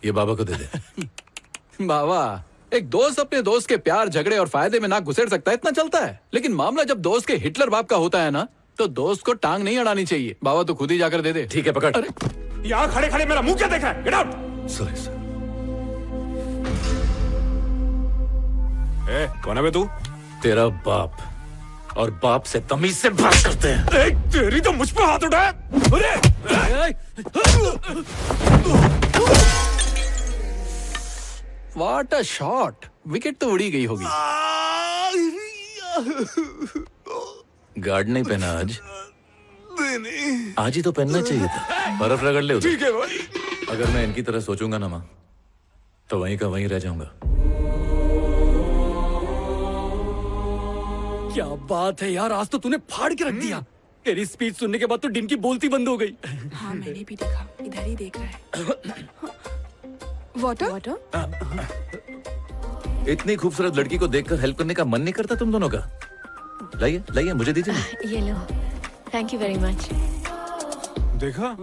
ये बाबा को दे दे। बाबा, एक दोस्त अपने दोस्त के प्यार झगड़े और फायदे में नाक घुसेड़ सकता है, इतना चलता है। लेकिन मामला जब दोस्त के हिटलर बाप का होता है ना, तो दोस्त को टांग नहीं अड़ानी चाहिए। बाबा तो खुद ही जाकर दे दे। ठीक है, पकड़। अरे यहाँ खड़े खड़े मेरा मुंह क्या देख रहा है? Get out. Sorry sir. कौन है बे तू? तेरा बाप, और बाप से तमीज से बात करते हैं। तेरी तो मुझ पर हाथ उठाया। अरे व्हाट अ शॉट। विकेट तो उड़ी गई होगी। गार्ड नहीं पहना आज? आज ही तो पहनना चाहिए था। बर्फ रगड़ ले उधर। ठीक है भाई। अगर मैं इनकी तरह सोचूंगा ना माँ, तो वहीं का वहीं रह जाऊंगा। क्या बात है यार, आज तो तूने फाड़ के रख दिया। तेरी स्पीच सुनने के बाद तो डिंकी बोलती बंद हो गई। हाँ मैंने भी देखा, इधर ही देख रहा है। वाटर? वाटर? इतनी खूबसूरत लड़की को देखकर हेल्प करने का मन नहीं करता तुम दोनों का? लाइए लाइए, मुझे दीजिए ना। ये लो, थैंक यू वेरी मच। देखा?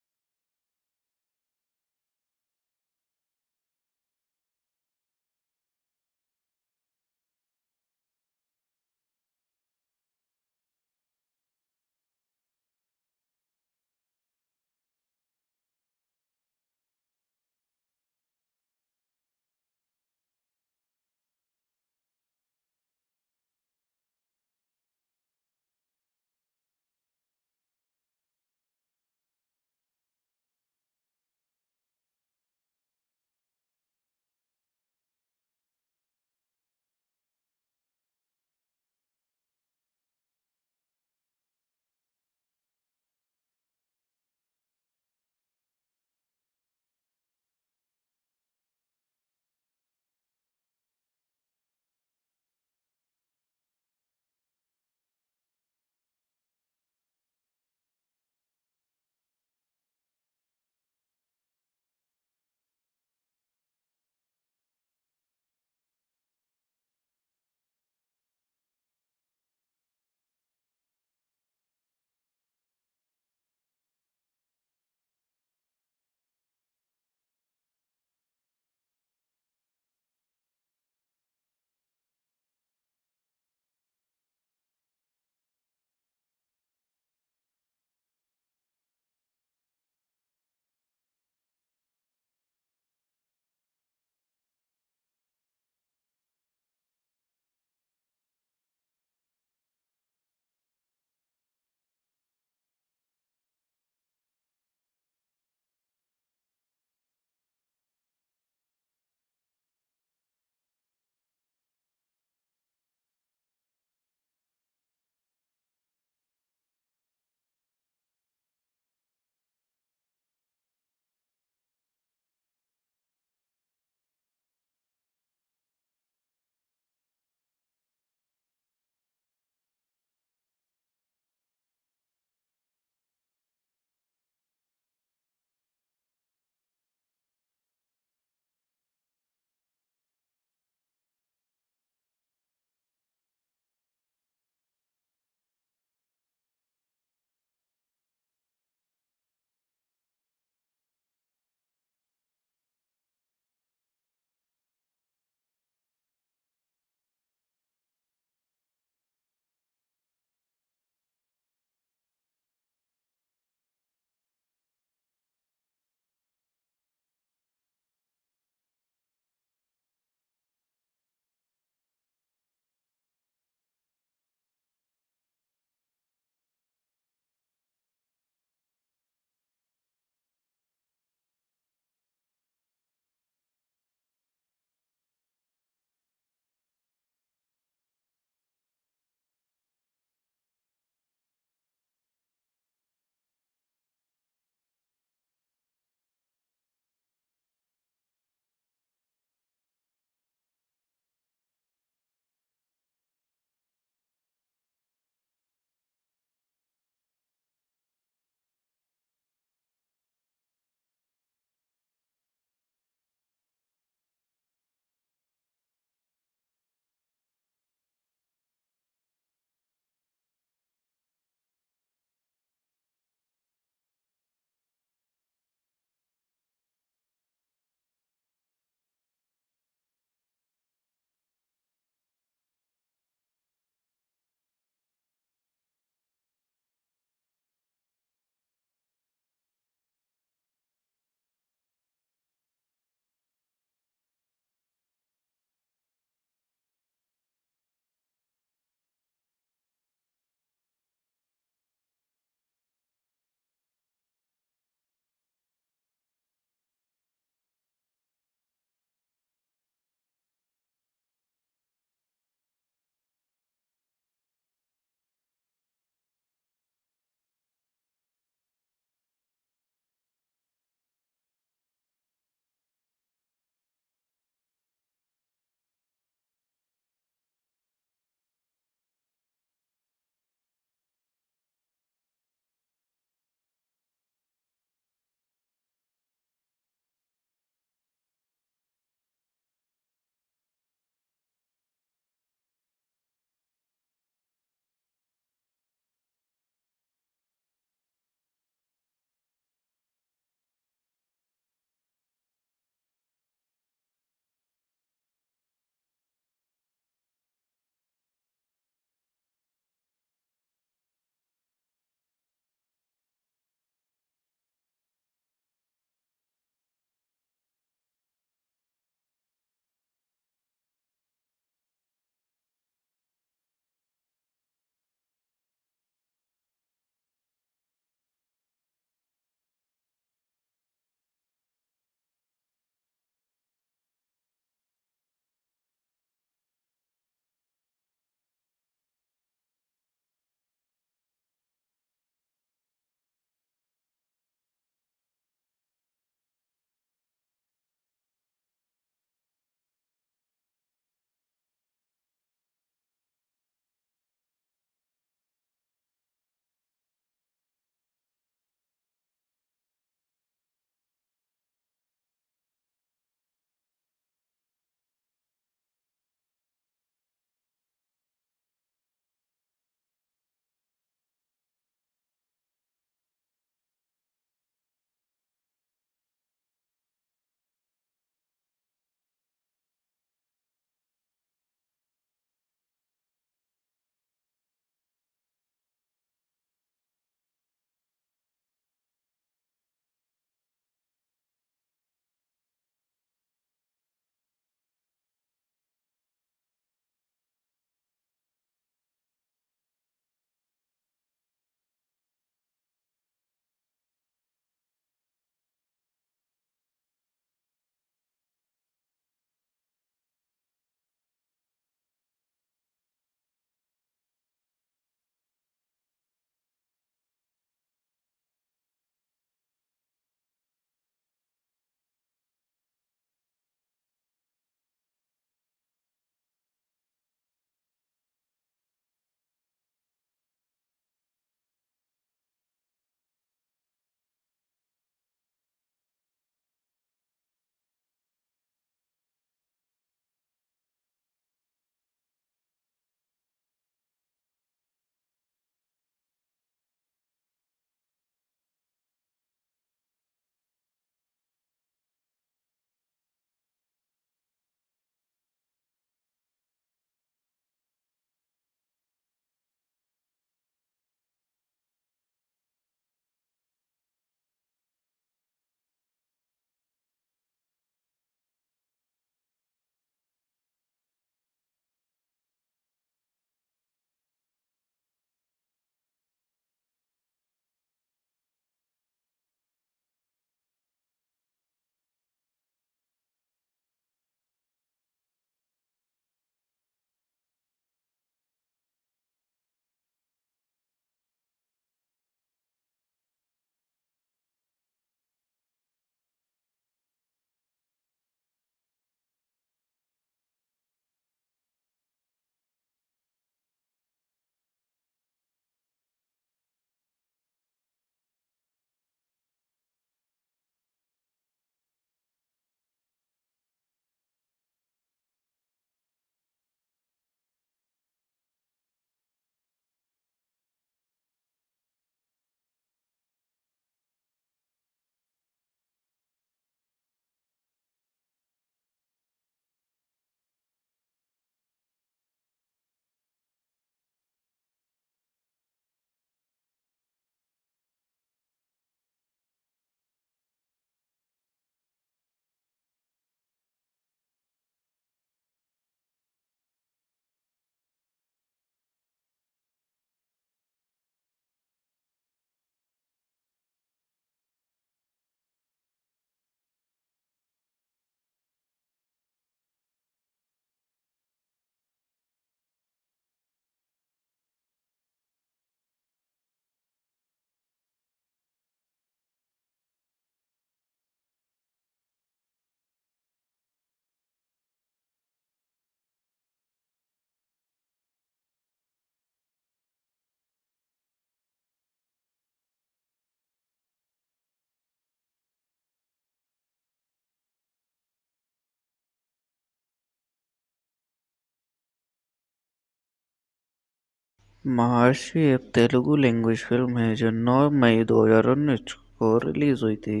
महर्षि एक तेलुगु लैंग्वेज फिल्म है जो 9 मई 2019 को रिलीज हुई थी।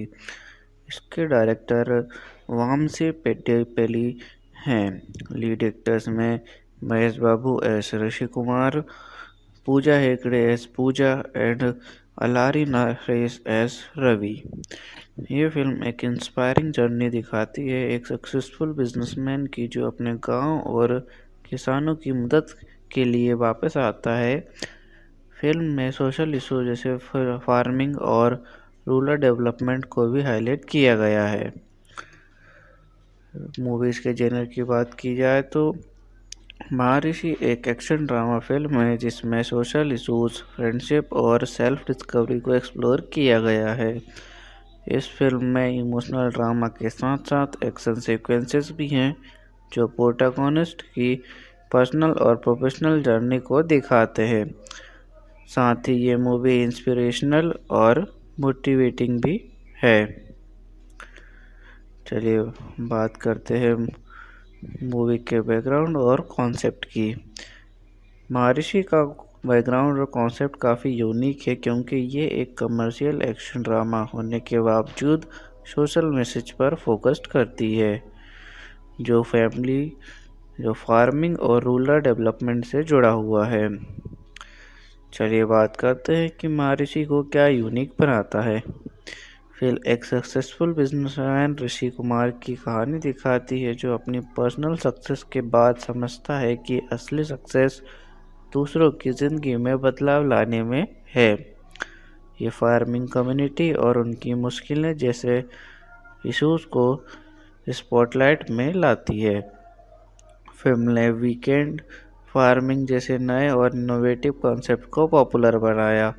इसके डायरेक्टर वामसी पेद्दीपल्ली हैं। लीड एक्टर्स में Mahesh Babu as Rishi Kumar, Pooja Hegde as Pooja and Allari Naresh as Ravi. ये फिल्म एक इंस्पायरिंग जर्नी दिखाती है एक सक्सेसफुल बिजनेसमैन की जो अपने गांव और किसानों की मदद के लिए वापस आता है। फिल्म में सोशल इशू जैसे फार्मिंग और रूरल डेवलपमेंट को भी हाईलाइट किया गया है। मूवीज़ के जेनर की बात की जाए तो महर्षि एक एक्शन ड्रामा फिल्म है जिसमें सोशल इशूज, फ्रेंडशिप और सेल्फ डिस्कवरी को एक्सप्लोर किया गया है। इस फिल्म में इमोशनल ड्रामा के साथ साथ एक्शन सीक्वेंसेस भी हैं जो प्रोटैगनिस्ट की पर्सनल और प्रोफेशनल जर्नी को दिखाते हैं। साथ ही ये मूवी इंस्पिरेशनल और मोटिवेटिंग भी है। चलिए बात करते हैं मूवी के बैकग्राउंड और कॉन्सेप्ट की। महर्षि का बैकग्राउंड और कॉन्सेप्ट काफ़ी यूनिक है क्योंकि ये एक कमर्शियल एक्शन ड्रामा होने के बावजूद सोशल मैसेज पर फोकस्ड करती है जो फार्मिंग और रूरल डेवलपमेंट से जुड़ा हुआ है। चलिए बात करते हैं कि महर्षि को क्या यूनिक बनाता है। फिल्म एक सक्सेसफुल बिजनेसमैन ऋषि कुमार की कहानी दिखाती है जो अपनी पर्सनल सक्सेस के बाद समझता है कि असली सक्सेस दूसरों की ज़िंदगी में बदलाव लाने में है। ये फार्मिंग कम्युनिटी और उनकी मुश्किलें जैसे इश्यूज़ को स्पॉटलाइट में लाती है। फिल्म ने वीकेंड फार्मिंग जैसे नए और इनोवेटिव कॉन्सेप्ट को पॉपुलर बनाया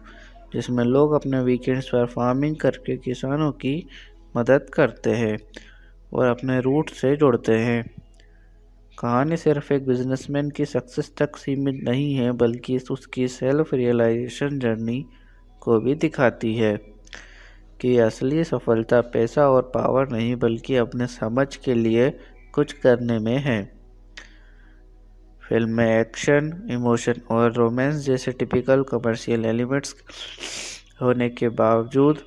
जिसमें लोग अपने वीकेंड्स पर फार्मिंग करके किसानों की मदद करते हैं और अपने रूट से जुड़ते हैं। कहानी सिर्फ एक बिजनेसमैन की सक्सेस तक सीमित नहीं है बल्कि उसकी सेल्फ रियलाइजेशन जर्नी को भी दिखाती है कि असली सफलता पैसा और पावर नहीं बल्कि अपने समझ के लिए कुछ करने में है। फिल्म में एक्शन, इमोशन और रोमांस जैसे टिपिकल कमर्शियल एलिमेंट्स होने के बावजूद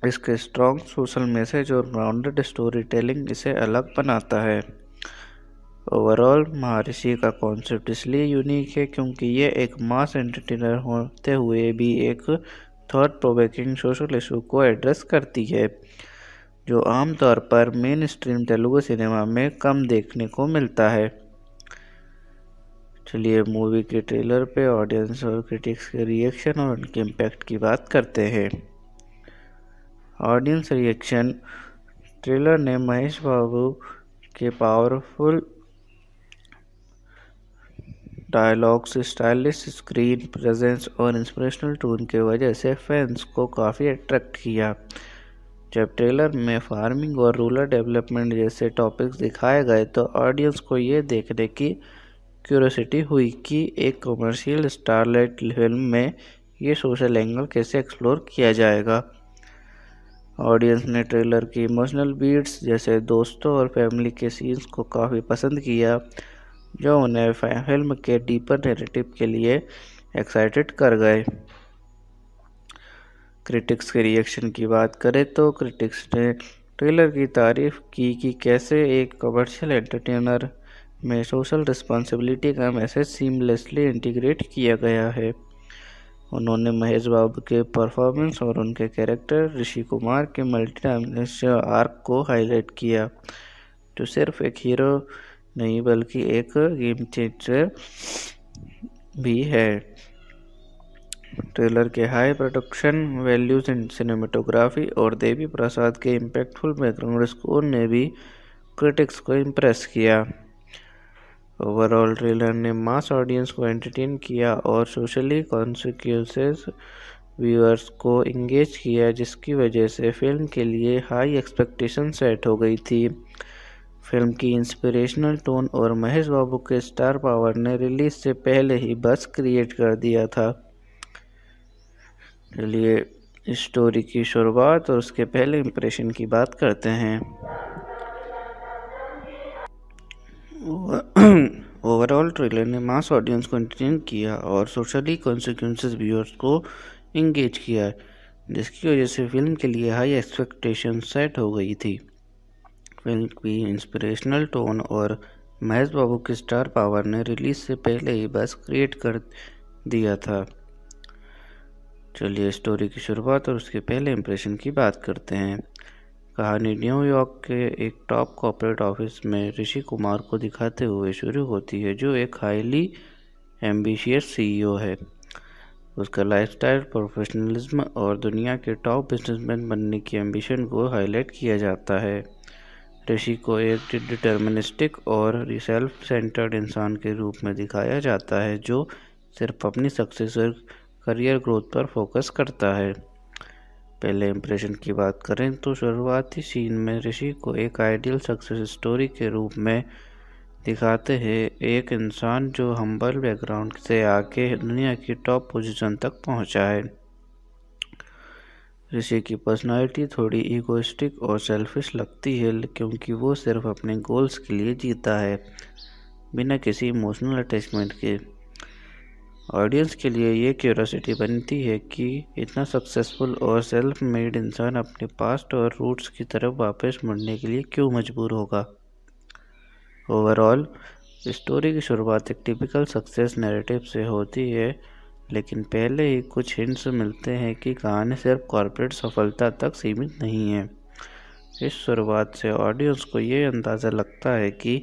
इसके स्ट्रॉन्ग सोशल मैसेज और ग्राउंडेड स्टोरी टेलिंग इसे अलग बनाता है। ओवरऑल महर्षि का कॉन्सेप्ट इसलिए यूनिक है क्योंकि ये एक मास एंटरटेनर होते हुए भी एक थॉट प्रोवोकिंग सोशल इशू को एड्रेस करती है जो आमतौर पर मेन स्ट्रीम तेलुगु सिनेमा में कम देखने को मिलता है। चलिए मूवी के ट्रेलर पे ऑडियंस और क्रिटिक्स के रिएक्शन और उनके इम्पैक्ट की बात करते हैं। Audience reaction. ट्रेलर ने महेश बाबू के powerful dialogues, stylish screen presence और इंस्पिरेशनल टोन के वजह से फैंस को काफ़ी अट्रैक्ट किया। जब ट्रेलर में फार्मिंग और रूरल डेवलपमेंट जैसे टॉपिक्स दिखाए गए तो ऑडियंस को ये देखने की क्यूरियोसिटी हुई कि एक कमर्शियल स्टारलाइट फिल्म में ये सोशल एंगल कैसे एक्सप्लोर किया जाएगा। ऑडियंस ने ट्रेलर की इमोशनल बीट्स जैसे दोस्तों और फैमिली के सीन्स को काफ़ी पसंद किया जो उन्हें फिल्म के डीपर नैरेटिव के लिए एक्साइटेड कर गए। क्रिटिक्स के रिएक्शन की बात करें तो क्रिटिक्स ने ट्रेलर की तारीफ की कि कैसे एक कमर्शियल एंटरटेनर में सोशल रिस्पॉन्सिबिलिटी का मैसेज सीमलेसली इंटीग्रेट किया गया है। उन्होंने महेश बाबू के परफॉर्मेंस और उनके कैरेक्टर ऋषि कुमार के मल्टी डायमेंशनल आर्क को हाईलाइट किया जो सिर्फ एक हीरो नहीं बल्कि एक गेम चेंजर भी है। ट्रेलर के high production values in cinematography और देवी प्रसाद के इम्पैक्टफुल बैकग्राउंड स्कोर ने भी क्रिटिक्स को इम्प्रेस किया। ओवरऑल ट्रेलर ने मास ऑडियंस को एंटरटेन किया और सोशली कॉन्सिक्वेंसेस व्यूअर्स को इंगेज किया जिसकी वजह से फिल्म के लिए हाई एक्सपेक्टेशन सेट हो गई थी। फिल्म की इंस्पिरेशनल टोन और महेश बाबू के स्टार पावर ने रिलीज से पहले ही बज़ क्रिएट कर दिया था। चलिए स्टोरी की शुरुआत और उसके पहले इंप्रेशन की बात करते हैं। ओवरऑल ओवरऑल ट्रेलर ने मास ऑडियंस को एंटरटेन किया और सोशली कॉन्सिक्वेंसेस व्यूअर्स को इंगेज किया, जिसकी वजह से फिल्म के लिए हाई एक्सपेक्टेशन सेट हो गई थी। फिल्म की इंस्पिरेशनल टोन और महेश बाबू की स्टार पावर ने रिलीज से पहले ही बस क्रिएट कर दिया था। चलिए स्टोरी की शुरुआत और उसके पहले इंप्रेशन की बात करते हैं। कहानी न्यूयॉर्क के एक टॉप कॉर्पोरेट ऑफिस में ऋषि कुमार को दिखाते हुए शुरू होती है, जो एक हाईली एम्बिशियस सीईओ है। उसका लाइफस्टाइल, प्रोफेशनलिज्म और दुनिया के टॉप बिजनेसमैन बनने की एम्बिशन को हाईलाइट किया जाता है। ऋषि को एक डिटर्मिनिस्टिक और सेल्फ सेंटर्ड इंसान के रूप में दिखाया जाता है, जो सिर्फ अपनी सक्सेस और करियर ग्रोथ पर फोकस करता है। पहले इंप्रेशन की बात करें तो शुरुआती सीन में ऋषि को एक आइडियल सक्सेस स्टोरी के रूप में दिखाते हैं, एक इंसान जो हम्बल बैकग्राउंड से आके दुनिया की टॉप पोजीशन तक पहुंचा है। ऋषि की पर्सनालिटी थोड़ी ईगोइस्टिक और सेल्फिश लगती है, क्योंकि वो सिर्फ अपने गोल्स के लिए जीता है, बिना किसी इमोशनल अटैचमेंट के। ऑडियंस के लिए ये क्यूरियोसिटी बनती है कि इतना सक्सेसफुल और सेल्फ मेड इंसान अपने पास्ट और रूट्स की तरफ वापस मुड़ने के लिए क्यों मजबूर होगा। ओवरऑल स्टोरी की शुरुआत एक टिपिकल सक्सेस नैरेटिव से होती है, लेकिन पहले ही कुछ हिंट्स मिलते हैं कि कहानी सिर्फ कॉर्पोरेट सफलता तक सीमित नहीं है। इस शुरुआत से ऑडियंस को ये अंदाज़ा लगता है कि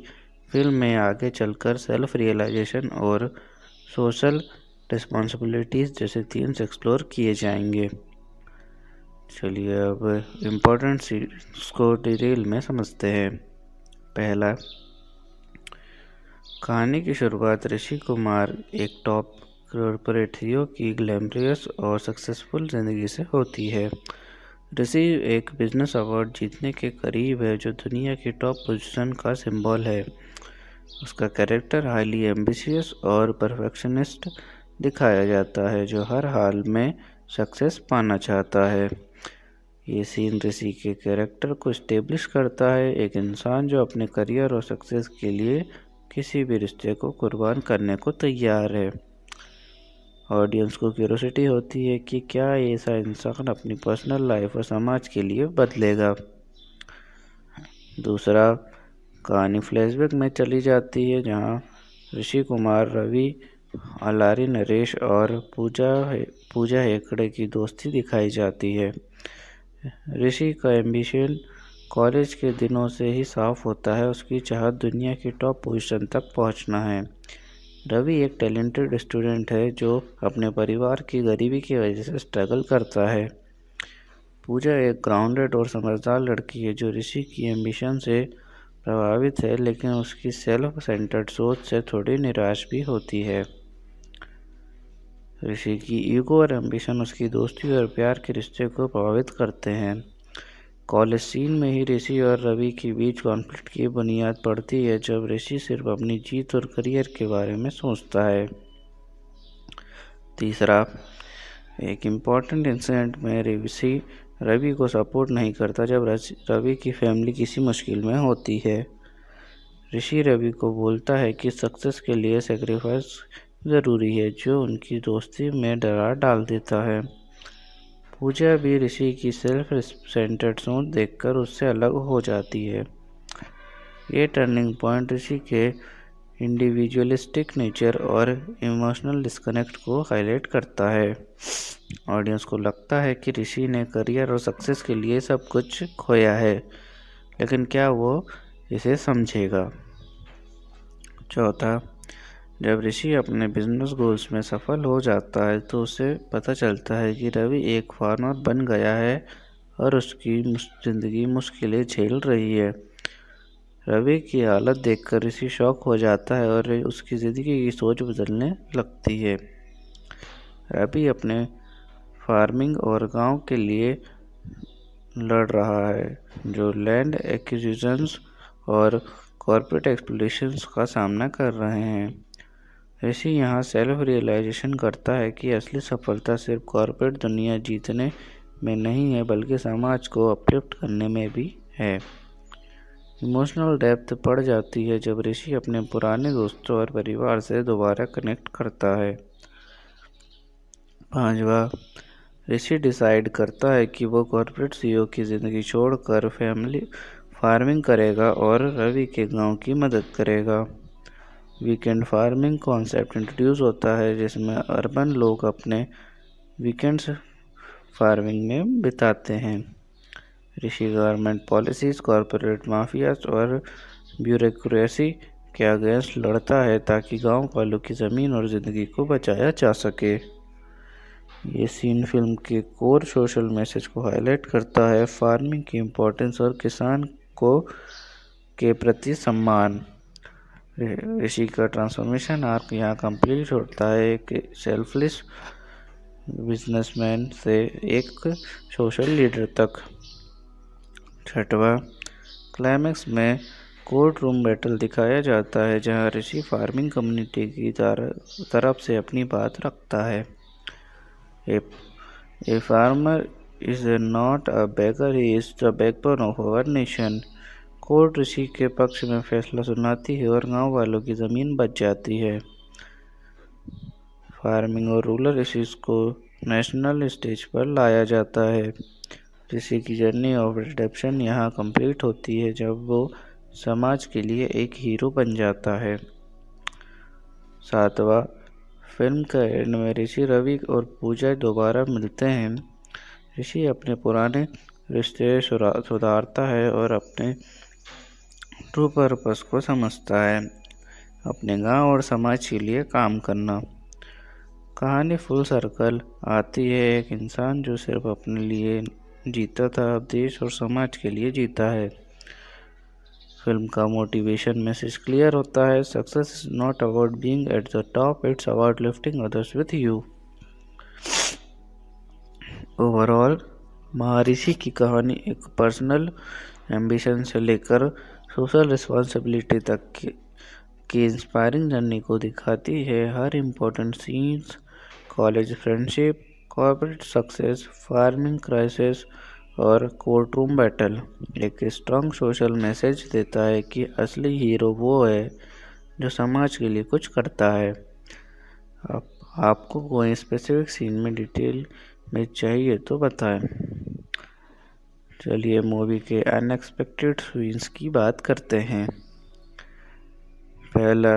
फिल्म में आगे चलकर सेल्फ रियलाइजेशन और सोशल रिस्पॉन्सिबिलिटीज़ जैसे थीम्स एक्सप्लोर किए जाएंगे। चलिए अब इम्पोर्टेंट सीन्स को डिटेल में समझते हैं। पहला, कहानी की शुरुआत ऋषि कुमार एक टॉप कॉर्पोरेट सीईओ की ग्लैमरस और सक्सेसफुल ज़िंदगी से होती है। ऋषि एक बिजनेस अवार्ड जीतने के करीब है, जो दुनिया की टॉप पोजीशन का सिंबल है। उसका कैरेक्टर हाईली एम्बिशियस और परफेक्शनिस्ट दिखाया जाता है, जो हर हाल में सक्सेस पाना चाहता है। ये सीन ऋषि के कैरेक्टर को इस्टेब्लिश करता है, एक इंसान जो अपने करियर और सक्सेस के लिए किसी भी रिश्ते को कुर्बान करने को तैयार है। ऑडियंस को क्यूरियोसिटी होती है कि क्या ऐसा इंसान अपनी पर्सनल लाइफ और समाज के लिए बदलेगा। दूसरा, कहानी फ्लैशबैक में चली जाती है, जहां ऋषि कुमार, रवि, अलारी नरेश और पूजा हेगड़े की दोस्ती दिखाई जाती है। ऋषि का एम्बिशन कॉलेज के दिनों से ही साफ होता है, उसकी चाहत दुनिया की टॉप पोजीशन तक पहुंचना है। रवि एक टैलेंटेड स्टूडेंट है, जो अपने परिवार की गरीबी की वजह से स्ट्रगल करता है। पूजा एक ग्राउंडेड और समझदार लड़की है, जो ऋषि की एम्बिशन से प्रभावित है, लेकिन उसकी सेल्फ सेंटर्ड सोच से थोड़ी निराश भी होती है। ऋषि की ईगो और एम्बिशन उसकी दोस्ती और प्यार के रिश्ते को प्रभावित करते हैं। कॉलेज सीन में ही ऋषि और रवि के बीच कॉन्फ्लिक्ट की बुनियाद पड़ती है, जब ऋषि सिर्फ अपनी जीत और करियर के बारे में सोचता है। तीसरा, एक इम्पॉर्टेंट इंसिडेंट में ऋषि रवि को सपोर्ट नहीं करता जब रवि की फैमिली किसी मुश्किल में होती है। ऋषि रवि को बोलता है कि सक्सेस के लिए सेक्रीफाइस ज़रूरी है, जो उनकी दोस्ती में दरार डाल देता है। पूजा भी ऋषि की सेल्फ सेंटर्ड सोच देखकर उससे अलग हो जाती है। ये टर्निंग पॉइंट ऋषि के इंडिविजुअलिस्टिक नेचर और इमोशनल डिस्कनेक्ट को हाईलाइट करता है। ऑडियंस को लगता है कि ऋषि ने करियर और सक्सेस के लिए सब कुछ खोया है, लेकिन क्या वो इसे समझेगा। चौथा, जब ऋषि अपने बिजनेस गोल्स में सफल हो जाता है, तो उसे पता चलता है कि रवि एक फार्मर बन गया है और उसकी ज़िंदगी मुश्किलें झेल रही है। रवि की हालत देखकर ऋषि शॉक हो जाता है और उसकी ज़िंदगी की सोच बदलने लगती है। रवि अपने फार्मिंग और गांव के लिए लड़ रहा है, जो लैंड एक्विजिशंस और कॉर्पोरेट एक्सप्लॉयटेशंस का सामना कर रहे हैं। ऋषि यहाँ सेल्फ रियलाइजेशन करता है कि असली सफलता सिर्फ कॉर्पोरेट दुनिया जीतने में नहीं है, बल्कि समाज को अपलिफ्ट करने में भी है। इमोशनल डेप्थ बढ़ जाती है जब ऋषि अपने पुराने दोस्तों और परिवार से दोबारा कनेक्ट करता है। 5वां, ऋषि डिसाइड करता है कि वो कॉर्पोरेट सीईओ की ज़िंदगी छोड़कर फैमिली फार्मिंग करेगा और रवि के गांव की मदद करेगा। वीकेंड फार्मिंग कॉन्सेप्ट इंट्रोड्यूस होता है जिसमें अर्बन लोग अपने वीकेंड्स फार्मिंग में बिताते हैं। ऋषि गवर्नमेंट पॉलिसीज, कॉरपोरेट माफियाज और ब्यूरोक्रेसी के अगेंस्ट लड़ता है ताकि गांव वालों की ज़मीन और ज़िंदगी को बचाया जा सके। ये सीन फिल्म के कोर सोशल मैसेज को हाईलाइट करता है, फार्मिंग की इम्पोर्टेंस और किसान को के प्रति सम्मान। ऋषि का ट्रांसफॉर्मेशन आर्क यहाँ कंप्लीट होता है कि सेल्फलेस बिजनेसमैन से एक सोशल लीडर तक। 6वां, क्लाइमैक्स में कोर्ट रूम बैटल दिखाया जाता है जहां ऋषि फार्मिंग कम्युनिटी की तरफ से अपनी बात रखता है। A farmer is not a beggar, he is the backbone of our nation. Court Rishi के पक्ष में फैसला सुनाती है और गांव वालों की ज़मीन बच जाती है। फार्मिंग और रूरल इश्यूज को नेशनल स्टेज पर लाया जाता है। ऋषि की जर्नी ऑफ रिडेम्पशन यहाँ कंप्लीट होती है जब वो समाज के लिए एक हीरो बन जाता है। 7वां, फिल्म का एंड में ऋषि, रवि और पूजा दोबारा मिलते हैं। ऋषि अपने पुराने रिश्ते सुधारता है और अपने ट्रू पर्पस को समझता है, अपने गांव और समाज के लिए काम करना। कहानी फुल सर्कल आती है, एक इंसान जो सिर्फ अपने लिए जीता था अब देश और समाज के लिए जीता है। फिल्म का मोटिवेशन मैसेज क्लियर होता है, success is not about being at the top, it's about lifting others with you. Overall महर्षि की कहानी एक पर्सनल एम्बिशन से लेकर सोशल रिस्पॉन्सिबिलिटी तक की इंस्पायरिंग जर्नी को दिखाती है। हर important scenes, college friendship, corporate success, farming crisis और कोर्ट रूम बैटल एक स्ट्रॉन्ग सोशल मैसेज देता है कि असली हीरो वो है जो समाज के लिए कुछ करता है। आपको कोई स्पेसिफिक सीन में डिटेल में चाहिए तो बताएं। चलिए मूवी के अनएक्सपेक्टेड सीन्स की बात करते हैं। पहला,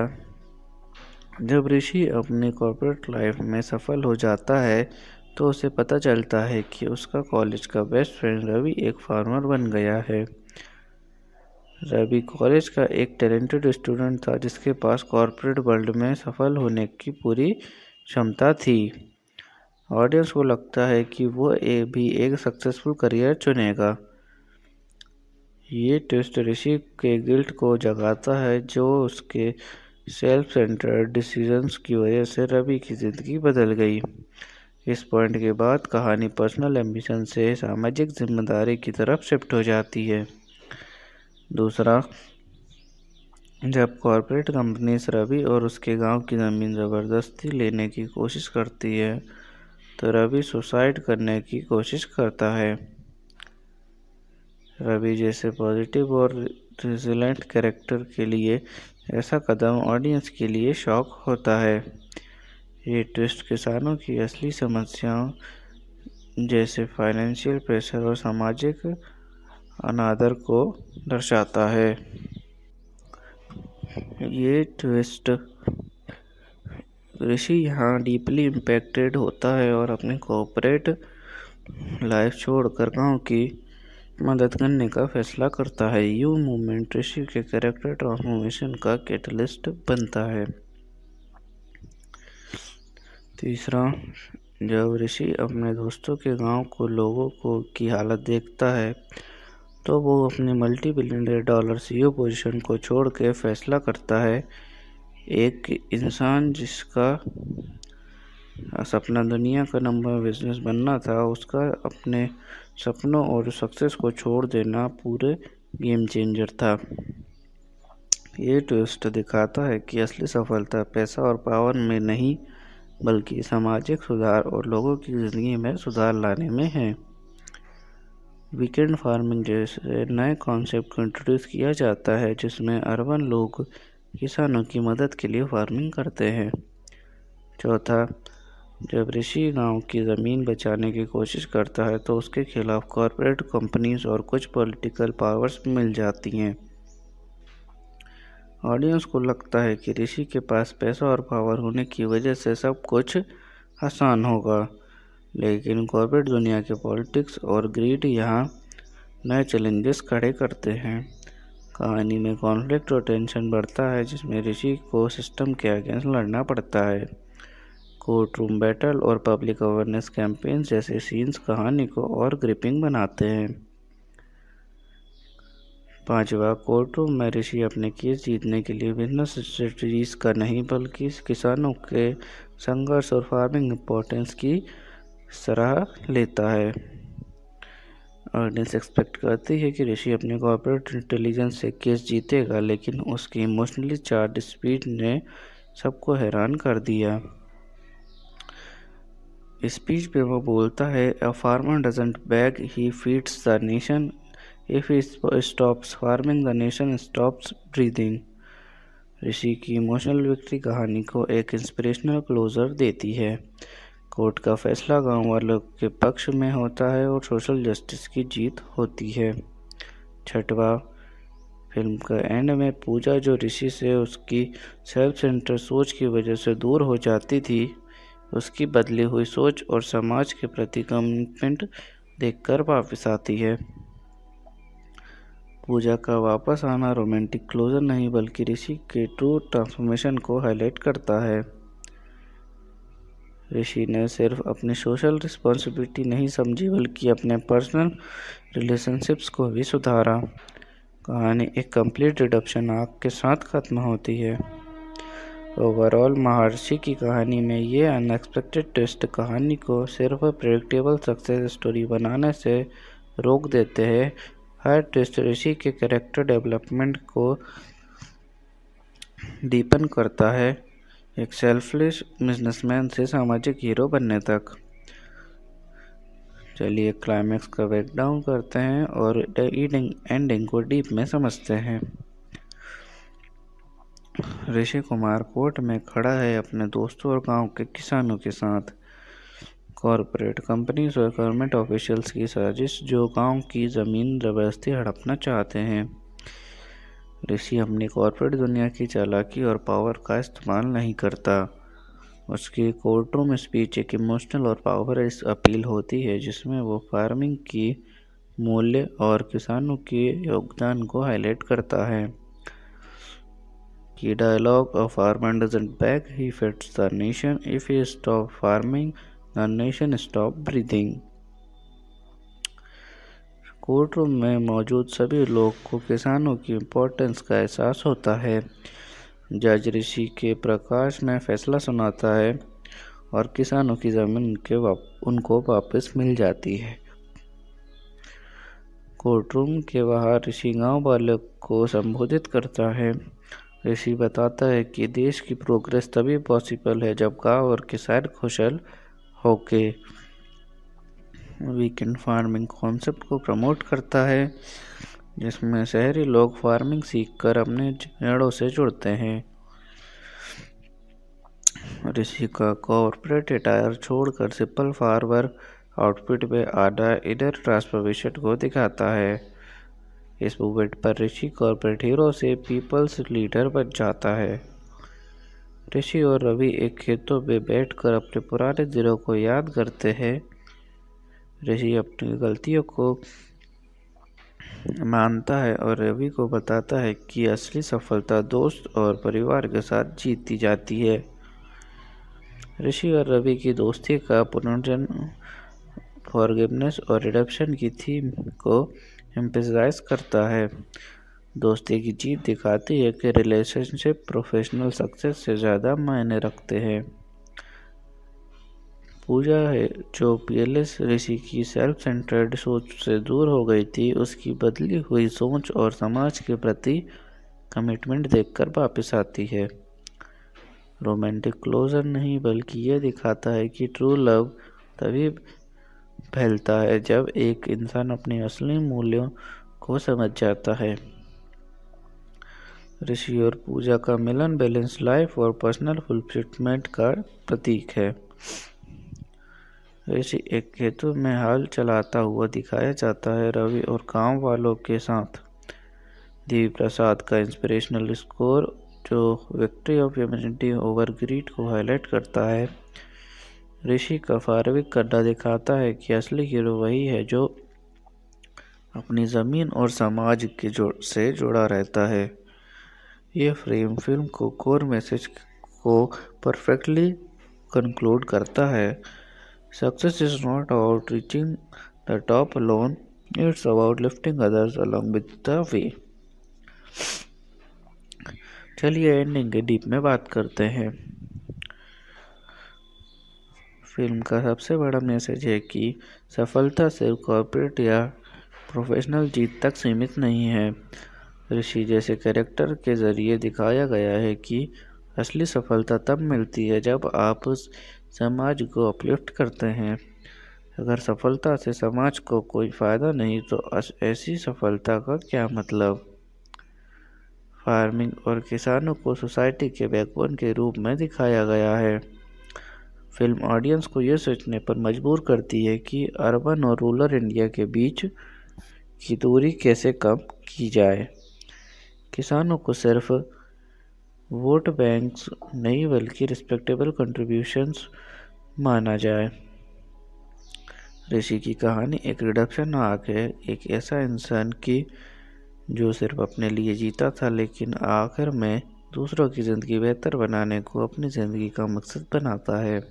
जब ऋषि अपनी कॉर्पोरेट लाइफ में सफल हो जाता है तो उसे पता चलता है कि उसका कॉलेज का बेस्ट फ्रेंड रवि एक फार्मर बन गया है। रवि कॉलेज का एक टैलेंटेड स्टूडेंट था जिसके पास कॉर्पोरेट वर्ल्ड में सफल होने की पूरी क्षमता थी। ऑडियंस को लगता है कि वो भी एक सक्सेसफुल करियर चुनेगा। ये ट्विस्ट ऋषि के गिल्ट को जगाता है जो उसके सेल्फ सेंटर्ड डिसीजंस की वजह से रवि की ज़िंदगी बदल गई। इस पॉइंट के बाद कहानी पर्सनल एम्बिशन से सामाजिक जिम्मेदारी की तरफ शिफ्ट हो जाती है। दूसरा, जब कॉर्पोरेट कंपनीज रवि और उसके गांव की ज़मीन ज़बरदस्ती लेने की कोशिश करती है तो रवि सुसाइड करने की कोशिश करता है। रवि जैसे पॉजिटिव और रिजिलेंट कैरेक्टर के लिए ऐसा कदम ऑडियंस के लिए शॉक होता है। ये ट्विस्ट किसानों की असली समस्याओं जैसे फाइनेंशियल प्रेशर और सामाजिक अनादर को दर्शाता है। ये ट्विस्ट ऋषि यहाँ डीपली इम्पैक्टेड होता है और अपनी कॉर्पोरेट लाइफ छोड़कर गांव की मदद करने का फैसला करता है। यू मूवमेंट ऋषि के कैरेक्टर ट्रांसफॉर्मेशन का कैटलिस्ट बनता है। तीसरा, जब ऋषि अपने दोस्तों के गांव को लोगों को की हालत देखता है तो वो अपने multi billion dollar CEO position को छोड़ के फैसला करता है एक इंसान जिसका सपना दुनिया का नंबर बिजनेस बनना था, उसका अपने सपनों और सक्सेस को छोड़ देना पूरे गेम चेंजर था। ये ट्विस्ट दिखाता है कि असली सफलता पैसा और पावर में नहीं बल्कि सामाजिक सुधार और लोगों की ज़िंदगी में सुधार लाने में है। वीकेंड फार्मिंग जैसे नए कॉन्सेप्ट को इंट्रोड्यूस किया जाता है जिसमें अर्बन लोग किसानों की मदद के लिए फार्मिंग करते हैं। चौथा, जब ऋषि गांव की ज़मीन बचाने की कोशिश करता है तो उसके खिलाफ कॉरपोरेट कंपनीज और कुछ पॉलिटिकल पावर्स मिल जाती हैं। ऑडियंस को लगता है कि ऋषि के पास पैसा और पावर होने की वजह से सब कुछ आसान होगा, लेकिन कॉर्पोरेट दुनिया के पॉलिटिक्स और ग्रीड यहाँ नए चैलेंजेस खड़े करते हैं। कहानी में कॉन्फ्लिक्ट और टेंशन बढ़ता है जिसमें ऋषि को सिस्टम के अगेंस्ट लड़ना पड़ता है। कोर्ट रूम बैटल और पब्लिक अवेयरनेस कैंपेन जैसे सीन्स कहानी को और ग्रिपिंग बनाते हैं। पांचवा, कोर्ट रूम में ऋषि अपने केस जीतने के लिए बिजनेस स्ट्रेटजीज का नहीं बल्कि किसानों के संघर्ष और फार्मिंग इम्पोर्टेंस की सराह लेता है। ऑडियंस एक्सपेक्ट करती है कि ऋषि अपने कॉर्पोरेट इंटेलिजेंस से केस जीतेगा, लेकिन उसकी इमोशनली चार्ज स्पीच ने सबको हैरान कर दिया। स्पीच में वो बोलता है, a farmer doesn't beg, he feeds the nation, if he stops farming the nation stops breathing. Rishi की इमोशनल विक्ट्री कहानी को एक इंस्पिरेशनल क्लोजर देती है। कोर्ट का फैसला गांव वालों के पक्ष में होता है और सोशल जस्टिस की जीत होती है। छठवा, फिल्म का एंड में पूजा जो ऋषि से उसकी सेल्फ सेंटर सोच की वजह से दूर हो जाती थी, उसकी बदली हुई सोच और समाज के प्रति कमिटमेंट देखकर वापस आती है। पूजा का वापस आना रोमांटिक क्लोजर नहीं बल्कि ऋषि के ट्रू ट्रांसफॉर्मेशन को हाईलाइट करता है। ऋषि ने सिर्फ अपनी सोशल रिस्पॉन्सिबिलिटी नहीं समझी बल्कि अपने पर्सनल रिलेशनशिप्स को भी सुधारा। कहानी एक कंप्लीट रिडम्पशन आर्क के साथ खत्म होती है। ओवरऑल महर्षि की कहानी में ये अनएक्सपेक्टेड ट्विस्ट कहानी को सिर्फ प्रेडिक्टेबल सक्सेस स्टोरी बनाने से रोक देते हैं। हर ट्विस्ट ऋषि के कैरेक्टर डेवलपमेंट को डीपन करता है, एक सेल्फलेस बिजनेसमैन से सामाजिक हीरो बनने तक। चलिए क्लाइमैक्स का ब्रेकडाउन करते हैं और एंडिंग को डीप में समझते हैं। ऋषि कुमार कोर्ट में खड़ा है अपने दोस्तों और गांव के किसानों के साथ। कॉरपोरेट कंपनीज और गवर्नमेंट ऑफिशियल्स की साजिश जो गांव की ज़मीन ज़बरदस्ती हड़पना चाहते हैं। ऋषि अपनी कॉरपोरेट दुनिया की चालाकी और पावर का इस्तेमाल नहीं करता। उसकी कोर्ट रूम स्पीच एक इमोशनल और पावर अपील होती है जिसमें वो फार्मिंग की मूल्य और किसानों के योगदान को हाईलाइट करता है। की dialogue, a farmer doesn't beg, he feeds the nation, if he stop farming the nation stop breathing. Court room में मौजूद सभी लोग को किसानों की इम्पोर्टेंस का एहसास होता है। जज ऋषि के प्रकाश में फैसला सुनाता है और किसानों की ज़मीन उनको वापस मिल जाती है। कोर्ट रूम के बाहर ऋषि गांव वालों को संबोधित करता है। ऋषि बताता है कि देश की प्रोग्रेस तभी पॉसिबल है जब गांव और किसान खुशहाल होके। वीकेंड फार्मिंग कॉन्सेप्ट को प्रमोट करता है जिसमें शहरी लोग फार्मिंग सीखकर अपने जड़ों से जुड़ते हैं। ऋषि का कॉर्पोरेट अटायर छोड़कर सिंपल फार्मर आउटफिट में आना इनर ट्रांसफॉर्मेशन को दिखाता है। इस मूवमेंट पर ऋषि कॉर्पोरेट हीरो से पीपल्स लीडर बन जाता है। ऋषि और रवि एक खेतों में बैठकर अपने पुराने दिनों को याद करते हैं। ऋषि अपनी गलतियों को मानता है और रवि को बताता है कि असली सफलता दोस्त और परिवार के साथ जीती जाती है। ऋषि और रवि की दोस्ती का पुनर्जन्म फॉरगिवनेस और रिडेम्पशन की थीम को एम्फसाइज करता है। दोस्ती की जीत दिखाती है कि रिलेशनशिप प्रोफेशनल सक्सेस से ज़्यादा मायने रखते हैं। पूजा है जो पीएलएस ऋषि की सेल्फ सेंटर्ड सोच से दूर हो गई थी, उसकी बदली हुई सोच और समाज के प्रति कमिटमेंट देखकर वापस आती है। रोमांटिक क्लोजर नहीं बल्कि यह दिखाता है कि ट्रू लव तभी फैलता है जब एक इंसान अपने असली मूल्यों को समझ जाता है। ऋषि और पूजा का मिलन बैलेंस लाइफ और पर्सनल फुलफिलमेंट का प्रतीक है। ऋषि एक खेतों में हल चलाता हुआ दिखाया जाता है। रवि और गांव वालों के साथ देवी प्रसाद का इंस्पिरेशनल स्कोर जो victory of humanity over greed को हाईलाइट करता है। ऋषि का फारविक करना दिखाता है कि असली हीरो वही है जो अपनी ज़मीन और समाज के से जुड़ा रहता है। यह फ्रेम फिल्म को कोर मैसेज को परफेक्टली कंक्लूड करता है। Success is not about reaching the top alone, it's about lifting others along with the way. चलिए एंडिंग के डीप में बात करते हैं। फिल्म का सबसे बड़ा मैसेज है कि सफलता सिर्फ कॉर्पोरेट या प्रोफेशनल जीत तक सीमित नहीं है। ऋषि जैसे कैरेक्टर के ज़रिए दिखाया गया है कि असली सफलता तब मिलती है जब आप समाज को अपलिफ्ट करते हैं। अगर सफलता से समाज को कोई फ़ायदा नहीं तो ऐसी सफलता का क्या मतलब। फार्मिंग और किसानों को सोसाइटी के बैकबोन के रूप में दिखाया गया है। फिल्म ऑडियंस को यह सोचने पर मजबूर करती है कि अर्बन और रूरल इंडिया के बीच की दूरी कैसे कम की जाए। किसानों को सिर्फ वोट बैंक्स नहीं बल्कि रिस्पेक्टेबल कंट्रीब्यूशंस माना जाए। ऋषि की कहानी एक रिडक्शन आर्क है, एक ऐसा इंसान की जो सिर्फ अपने लिए जीता था लेकिन आखिर में दूसरों की ज़िंदगी बेहतर बनाने को अपनी ज़िंदगी का मकसद बनाता है।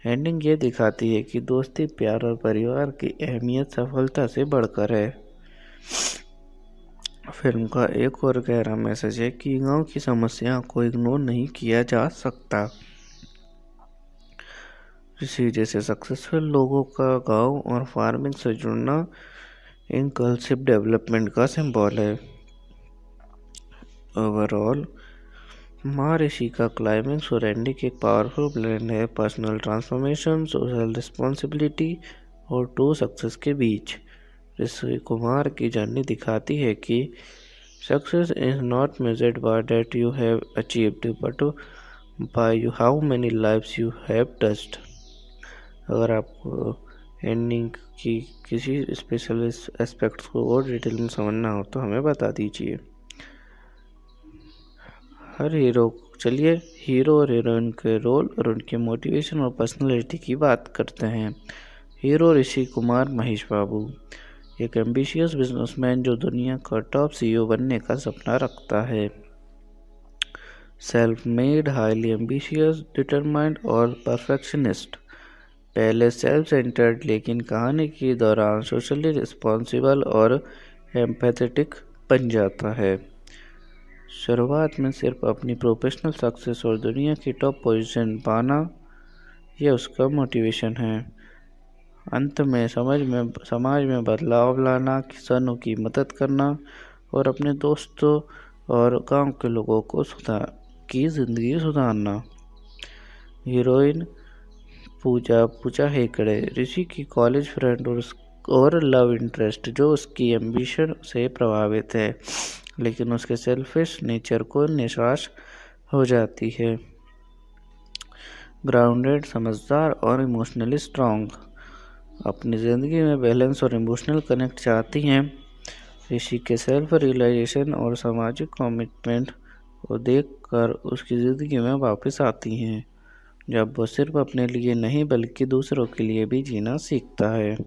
एंडिंग ये दिखाती है कि दोस्ती, प्यार और परिवार की अहमियत सफलता से बढ़कर है। फिल्म का एक और गहरा मैसेज है कि गांव की समस्याओं को इग्नोर नहीं किया जा सकता। ऋषि जैसे सक्सेसफुल लोगों का गांव और फार्मिंग से जुड़ना इंक्लूसिव डेवलपमेंट का सिंबल है। ओवरऑल माँ ऋषि का क्लाइमेक्स और एंडिंग एक पावरफुल ब्लेंड है पर्सनल ट्रांसफॉर्मेशन, सोशल रिस्पॉन्सिबिलिटी और ट्रू सक्सेस के बीच। ऋषि कुमार की जर्नी दिखाती है कि success is not measured by that you have achieved but by how many lives you have touched. अगर आपको एंडिंग की किसी स्पेशल एस्पेक्ट्स को और डिटेल में समझना हो तो हमें बता दीजिए। चलिए हीरो और हीरोइन के रोल और उनके मोटिवेशन और पर्सनालिटी की बात करते हैं। हीरो ऋषि कुमार महेश बाबू एक एम्बिशियस बिजनेसमैन जो दुनिया का टॉप सीईओ बनने का सपना रखता है। Self made, highly ambitious, determined और परफेक्शनिस्ट। पहले सेल्फ सेंटर्ड लेकिन कहानी के दौरान सोशली रिस्पॉन्सिबल और एम्पैथेटिक बन जाता है। शुरुआत में सिर्फ अपनी प्रोफेशनल सक्सेस और दुनिया की टॉप पोजीशन पाना यह उसका मोटिवेशन है। अंत में समाज में बदलाव लाना, किसानों की मदद करना और अपने दोस्तों और गांव के लोगों की ज़िंदगी सुधारना। हीरोइन पूजा हेगड़े ऋषि की कॉलेज फ्रेंड और लव इंटरेस्ट जो उसकी एम्बिशन से प्रभावित है लेकिन उसके सेल्फिश नेचर को निराश हो जाती है। ग्राउंडेड, समझदार और इमोशनली स्ट्रॉन्ग, अपनी ज़िंदगी में बैलेंस और इमोशनल कनेक्ट चाहती हैं। ऋषि के सेल्फ रियलाइजेशन और सामाजिक कमिटमेंट को देखकर उसकी ज़िंदगी में वापस आती हैं जब वो सिर्फ अपने लिए नहीं बल्कि दूसरों के लिए भी जीना सीखता है।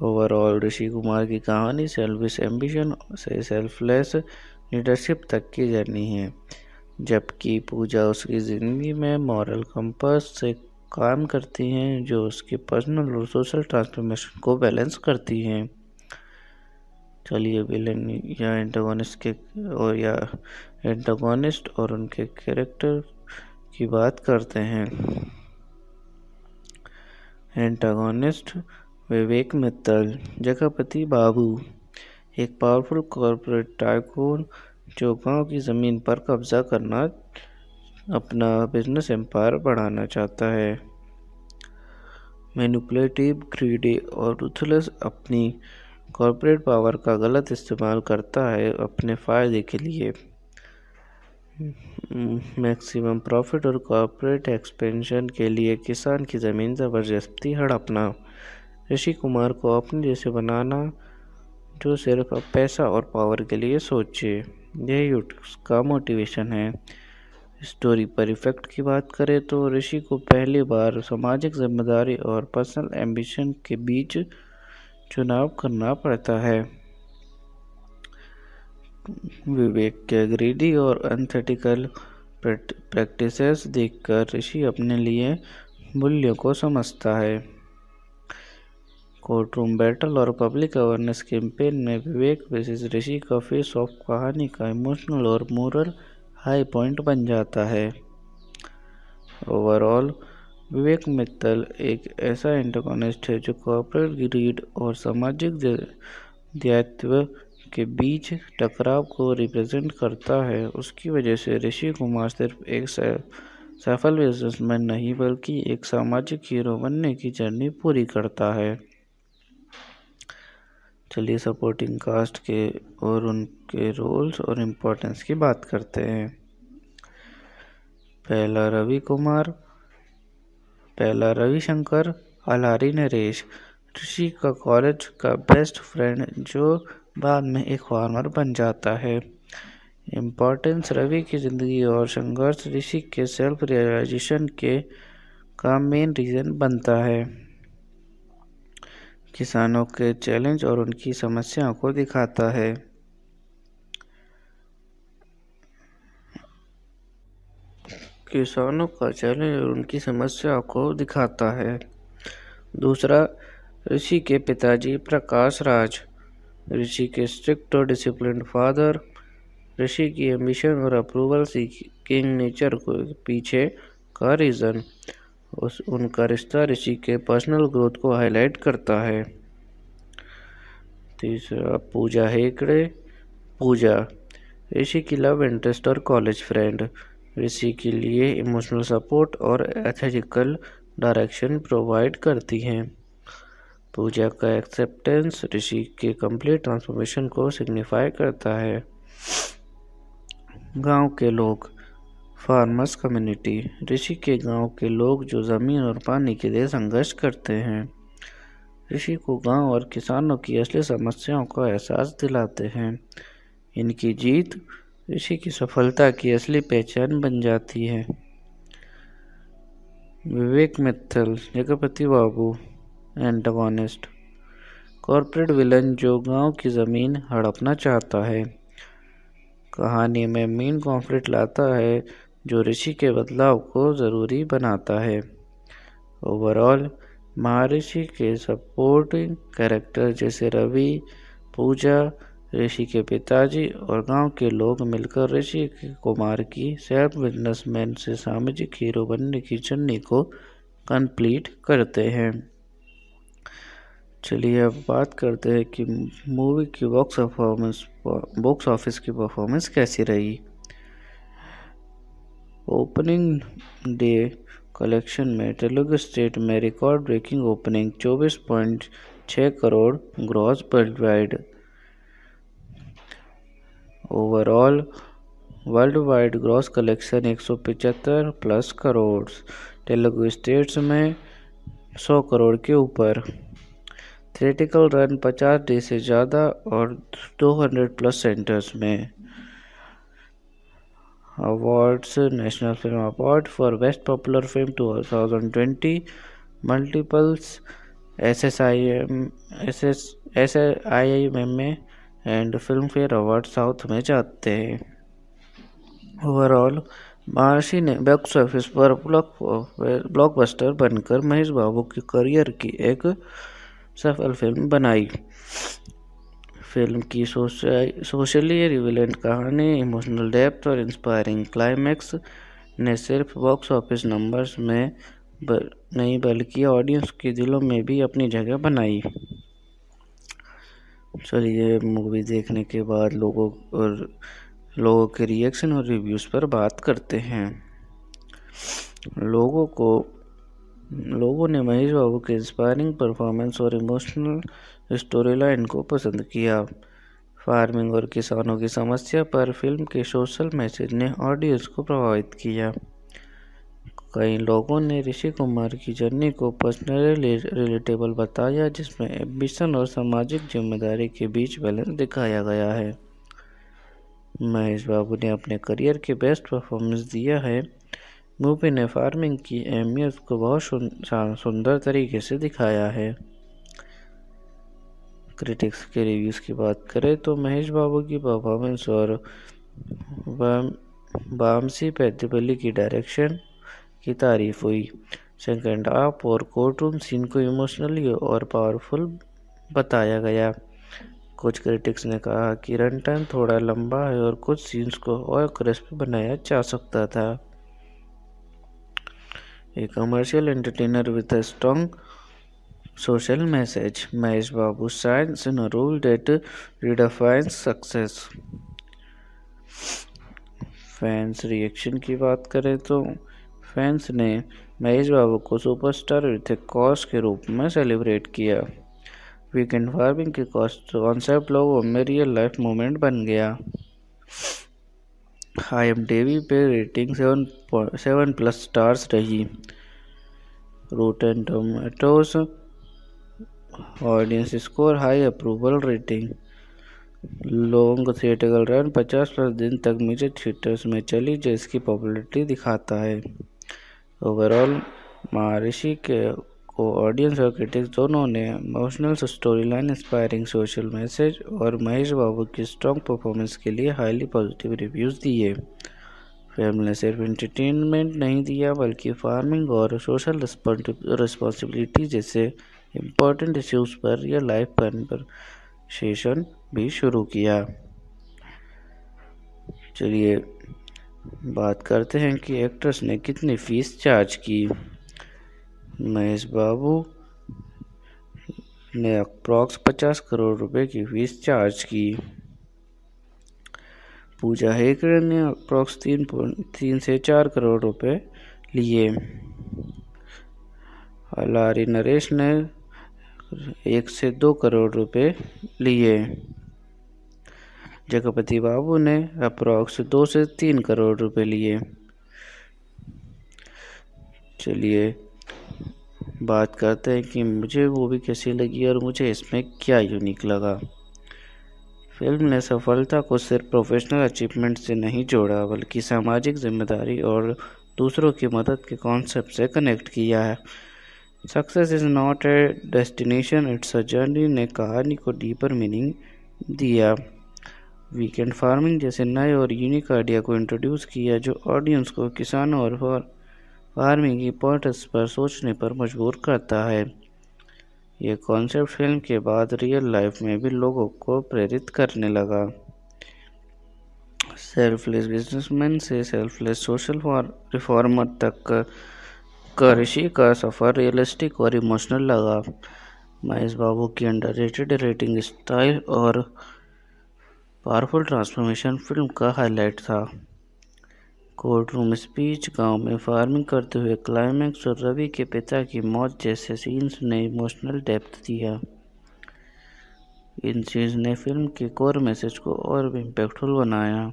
ओवरऑल ऋषि कुमार की कहानी सेल्फिश एम्बिशन से सेल्फलेस लीडरशिप तक की जर्नी है, जबकि पूजा उसकी ज़िंदगी में मॉरल कंपास से काम करती हैं जो उसकी पर्सनल और सोशल ट्रांसफॉर्मेशन को बैलेंस करती हैं। चलिए विलेन या एंटागोनिस्ट और उनके कैरेक्टर की बात करते हैं। एंटागोनिस्ट विवेक मित्तल, जगपति बाबू, एक पावरफुल कॉर्पोरेट टाइकून जो गांव की ज़मीन पर कब्जा करना अपना बिजनेस एम्पायर बढ़ाना चाहता है। मैनिपुलेटिव, ग्रीडी और रूथलेस अपनी कॉर्पोरेट पावर का गलत इस्तेमाल करता है अपने फ़ायदे के लिए। मैक्सिमम प्रॉफिट और कॉर्पोरेट एक्सपेंशन के लिए किसान की ज़मीन ज़बरदस्ती हड़पना। ऋषि कुमार को अपने जैसे बनाना जो सिर्फ अब पैसा और पावर के लिए सोचे, यही उसका मोटिवेशन है। स्टोरी पर इफेक्ट की बात करें तो ऋषि को पहली बार सामाजिक जिम्मेदारी और पर्सनल एम्बिशन के बीच चुनाव करना पड़ता है। विवेक के ग्रीडी और अनएथिकल प्रैक्टिसेस देखकर ऋषि अपने लिए मूल्यों को समझता है। कोर्टरूम बैटल और पब्लिक अवेयरनेस कैंपेन में विवेक वर्सेस ऋषि का फेस ऑफ कहानी का इमोशनल और मोरल हाई पॉइंट बन जाता है। ओवरऑल विवेक मित्तल एक ऐसा एंटागोनिस्ट है जो कॉर्पोरेट ग्रीड और सामाजिक दायित्व के बीच टकराव को रिप्रेजेंट करता है। उसकी वजह से ऋषि कुमार सिर्फ एक सफल बिजनेसमैन नहीं बल्कि एक सामाजिक हीरो बनने की जर्नी पूरी करता है। चलिए सपोर्टिंग कास्ट के और उनके रोल्स और इम्पोर्टेंस की बात करते हैं। पहला रविशंकर अलारी नरेश, ऋषि का कॉलेज का बेस्ट फ्रेंड जो बाद में एक फार्मर बन जाता है। इम्पोर्टेंस रवि की ज़िंदगी और संघर्ष ऋषि के सेल्फ रियलाइजेशन का मेन रीज़न बनता है। किसानों के चैलेंज और उनकी समस्याओं को दिखाता है। किसानों का चैलेंज और उनकी समस्याओं को दिखाता है। दूसरा, ऋषि के पिताजी प्रकाश राज, ऋषि के स्ट्रिक्ट और डिसिप्लिन्ड फादर। ऋषि की एम्बिशन और अप्रूवल सीकिंग नेचर को पीछे का रीज़न उनका रिश्ता ऋषि के पर्सनल ग्रोथ को हाईलाइट करता है। तीसरा, पूजा हेगड़े, पूजा ऋषि की लव इंटरेस्ट और कॉलेज फ्रेंड, ऋषि के लिए इमोशनल सपोर्ट और एथिकल डायरेक्शन प्रोवाइड करती हैं। पूजा का एक्सेप्टेंस ऋषि के कंप्लीट ट्रांसफॉर्मेशन को सिग्निफाई करता है। गांव के लोग, फार्मर्स कम्युनिटी, ऋषि के गांव के लोग जो ज़मीन और पानी के लिए संघर्ष करते हैं। ऋषि को गांव और किसानों की असली समस्याओं का एहसास दिलाते हैं। इनकी जीत ऋषि की सफलता की असली पहचान बन जाती है। विवेक मित्तल, जगपति बाबू, एंटागोनिस्ट, कॉर्पोरेट विलन जो गांव की ज़मीन हड़पना चाहता है। कहानी में मेन कॉन्फ्लिक्ट लाता है जो ऋषि के बदलाव को ज़रूरी बनाता है। ओवरऑल महर्षि के सपोर्टिंग कैरेक्टर जैसे रवि, पूजा, ऋषि के पिताजी और गांव के लोग मिलकर ऋषि कुमार की सेल्फ बिजनेसमैन से सामाजिक हीरो बनने की जर्नी को कंप्लीट करते हैं। चलिए अब बात करते हैं कि मूवी की बॉक्स ऑफिस की परफॉर्मेंस कैसी रही। ओपनिंग डे कलेक्शन में तेलुगु स्टेट में record breaking opening 24.6 crore gross world overall world wide gross collection 175 plus crore, Telugu states में 100 करोड़ के ऊपर। थिएटिकल रन 50 डे से ज़्यादा और 200 प्लस सेंटर्स में। Awards, national film award for best popular film 2020, multiples SSIMA and film fair award south में जाते हैं। ओवरऑल महर्षि ने बॉक्स ऑफिस पर ब्लॉकबस्टर बनकर महेश बाबू की करियर की एक सफल फिल्म बनाई। फिल्म की सोशली रिलेवेंट कहानी, इमोशनल डेप्थ और इंस्पायरिंग क्लाइमैक्स ने सिर्फ बॉक्स ऑफिस नंबर्स में नहीं बल्कि ऑडियंस के दिलों में भी अपनी जगह बनाई। चलिए मूवी देखने के बाद लोगों के रिएक्शन और रिव्यूज़ पर बात करते हैं। लोगों को लोगों ने महेश बाबू के इंस्पायरिंग परफॉर्मेंस और इमोशनल स्टोरी लाइन को पसंद किया। फार्मिंग और किसानों की समस्या पर फिल्म के सोशल मैसेज ने ऑडियंस को प्रभावित किया। कई लोगों ने ऋषि कुमार की जर्नी को पर्सनली रिलेटेबल बताया, जिसमें एम्बिशन और सामाजिक जिम्मेदारी के बीच बैलेंस दिखाया गया है। महेश बाबू ने अपने करियर के बेस्ट परफॉर्मेंस दिया है। मूवी ने फार्मिंग की अहमियत को बहुत सुंदर तरीके से दिखाया है। क्रिटिक्स के रिव्यूज़ की बात करें तो महेश बाबू की परफॉर्मेंस और वामसी पैथिपल्ली की डायरेक्शन की तारीफ हुई। सेकेंड हाफ और कोर्ट रूम सीन को इमोशनली और पावरफुल बताया गया। कुछ क्रिटिक्स ने कहा कि रन टाइम थोड़ा लंबा है और कुछ सीन्स को और क्रिस्प बनाया जा सकता था। A commercial entertainer with a strong social message, Mahesh Babu shines in a role that redefines success. Fans reaction की बात करें तो फैंस ने महेश बाबू को सुपरस्टार विथ ए कॉज के रूप में सेलिब्रेट किया। वीकेंड फार्मिंग के कॉन्सेप्ट लोगों में रियल लाइफ मोमेंट बन गया। IMDb पे रेटिंग 7+ स्टार्स रही। Rotten Tomatoes audience score high approval rating. Long theatrical run 50+ दिन तक मेजर थिएटर्स में चली, जो इसकी पॉपुलैरिटी दिखाता है। ओवरऑल महर्षि को ऑडियंस और क्रिटिक्स दोनों ने emotional story line, inspiring social message और महेश बाबू की स्ट्रॉन्ग परफॉर्मेंस के लिए हाईली पॉजिटिव रिव्यूज़ दिए। फिल्म ने सिर्फ एंटरटेनमेंट नहीं दिया, बल्कि फार्मिंग और सोशल रिस्पॉन्सिबिलिटी जैसे इम्पोर्टेंट इश्यूज़ पर रियल लाइफ कन्वर्सेशन भी शुरू किया। चलिए बात करते हैं कि एक्टर्स ने कितनी फीस चार्ज की। महेश बाबू ने अप्रॉक्स 50 करोड़ रुपए की फीस चार्ज की। पूजा हेगड़े ने अप्रॉक्स 3 से 4 करोड़ रुपए लिए। अलारी नरेश ने 1 से 2 करोड़ रुपए लिए। जगपति बाबू ने अप्रॉक्स 2 से 3 करोड़ रुपए लिए। चलिए बात करते हैं कि मुझे मूवी कैसी लगी और मुझे इसमें क्या यूनिक लगा। फिल्म ने सफलता को सिर्फ प्रोफेशनल अचीवमेंट से नहीं जोड़ा, बल्कि सामाजिक जिम्मेदारी और दूसरों की मदद के कॉन्सेप्ट से कनेक्ट किया है। Success is not a destination, it's a journey ने कहानी को डीपर मीनिंग दिया। वीकेंड फार्मिंग जैसे नए और यूनिक आइडिया को इंट्रोड्यूस किया, जो ऑडियंस को किसानों और फार्मिंग की इम्पोर्टेंस पर सोचने पर मजबूर करता है। ये कॉन्सेप्ट फिल्म के बाद रियल लाइफ में भी लोगों को प्रेरित करने लगा। सेल्फलेस बिजनेसमैन से सेल्फलेस सोशल रिफॉर्मर तक का ऋषि का सफ़र रियलिस्टिक और इमोशनल लगा। महेश बाबू की अंडररेटेड रेटिंग, स्टाइल और पावरफुल ट्रांसफॉर्मेशन फिल्म का हाईलाइट था। कोर्ट रूम स्पीच, गांव में फार्मिंग करते हुए क्लाइमैक्स और रवि के पिता की मौत जैसे सीन्स ने इमोशनल डेप्थ दिया। इन सीन्स ने फिल्म के कोर मैसेज को और भी इम्पैक्टफुल बनाया।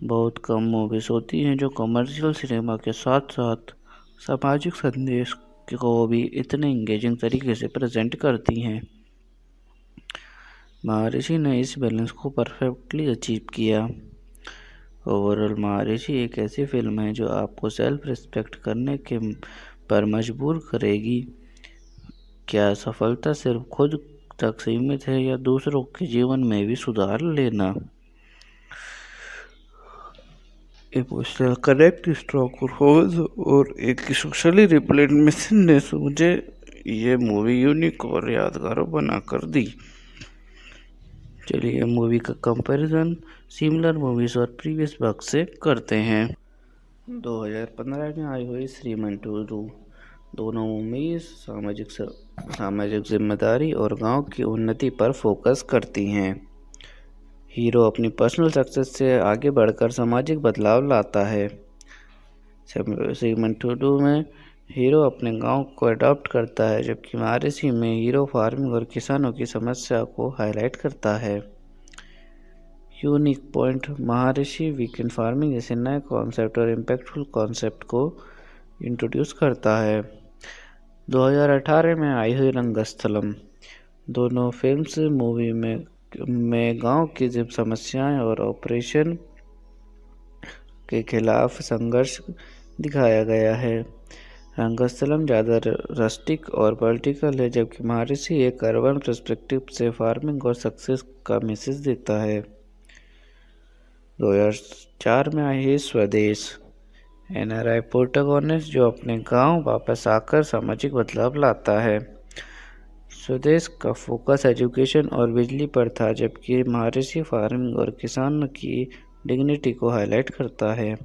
बहुत कम मूवीज होती हैं जो कमर्शियल सिनेमा के साथ साथ सामाजिक संदेश को भी इतने इंगेजिंग तरीके से प्रेजेंट करती हैं। महर्षि ने इस बैलेंस को परफेक्टली अचीव किया। ओवरऑल महर्षि एक ऐसी फिल्म है जो आपको सेल्फ रिस्पेक्ट करने के पर मजबूर करेगी। क्या सफलता सिर्फ खुद तक सीमित है या दूसरों के जीवन में भी सुधार लेना? इमोशनल कनेक्ट, स्ट्रॉन्ग परफॉर्मेंस और एक सोशली रिलेटेड मैसेज ने मुझे ये मूवी यूनिक और यादगार बना कर दी। चलिए मूवी का कंपैरिजन सिमिलर मूवीज और प्रीवियस वर्क से करते हैं। 2015 में आई हुई श्रीमान 2 दोनों मूवीज सामाजिक जिम्मेदारी और गांव की उन्नति पर फोकस करती हैं। हीरो अपनी पर्सनल सक्सेस से आगे बढ़कर सामाजिक बदलाव लाता है। श्रीमान 2 में हीरो अपने गांव को अडॉप्ट करता है, जबकि महर्षि में हीरो फार्मिंग और किसानों की समस्या को हाईलाइट करता है। यूनिक पॉइंट, महर्षि वीकेंड फार्मिंग जैसे नए कॉन्सेप्ट और इम्पैक्टफुल कॉन्सेप्ट को इंट्रोड्यूस करता है। 2018 में आई हुई रंगस्थलम, दोनों फिल्म्स मूवी में गांव की समस्याएं और ऑपरेशन के खिलाफ संघर्ष दिखाया गया है। रंगस्थलम ज़्यादा रस्टिक और पॉलिटिकल है, जबकि महर्षि एक अर्बन पर्सपेक्टिव से फार्मिंग और सक्सेस का मैसेज देता है। 2004 में आई है स्वदेश, एनआरआई प्रोटोगोनिस्ट जो अपने गांव वापस आकर सामाजिक बदलाव लाता है। स्वदेश का फोकस एजुकेशन और बिजली पर था, जबकि महर्षि फार्मिंग और किसान की डिग्निटी को हाईलाइट करता है।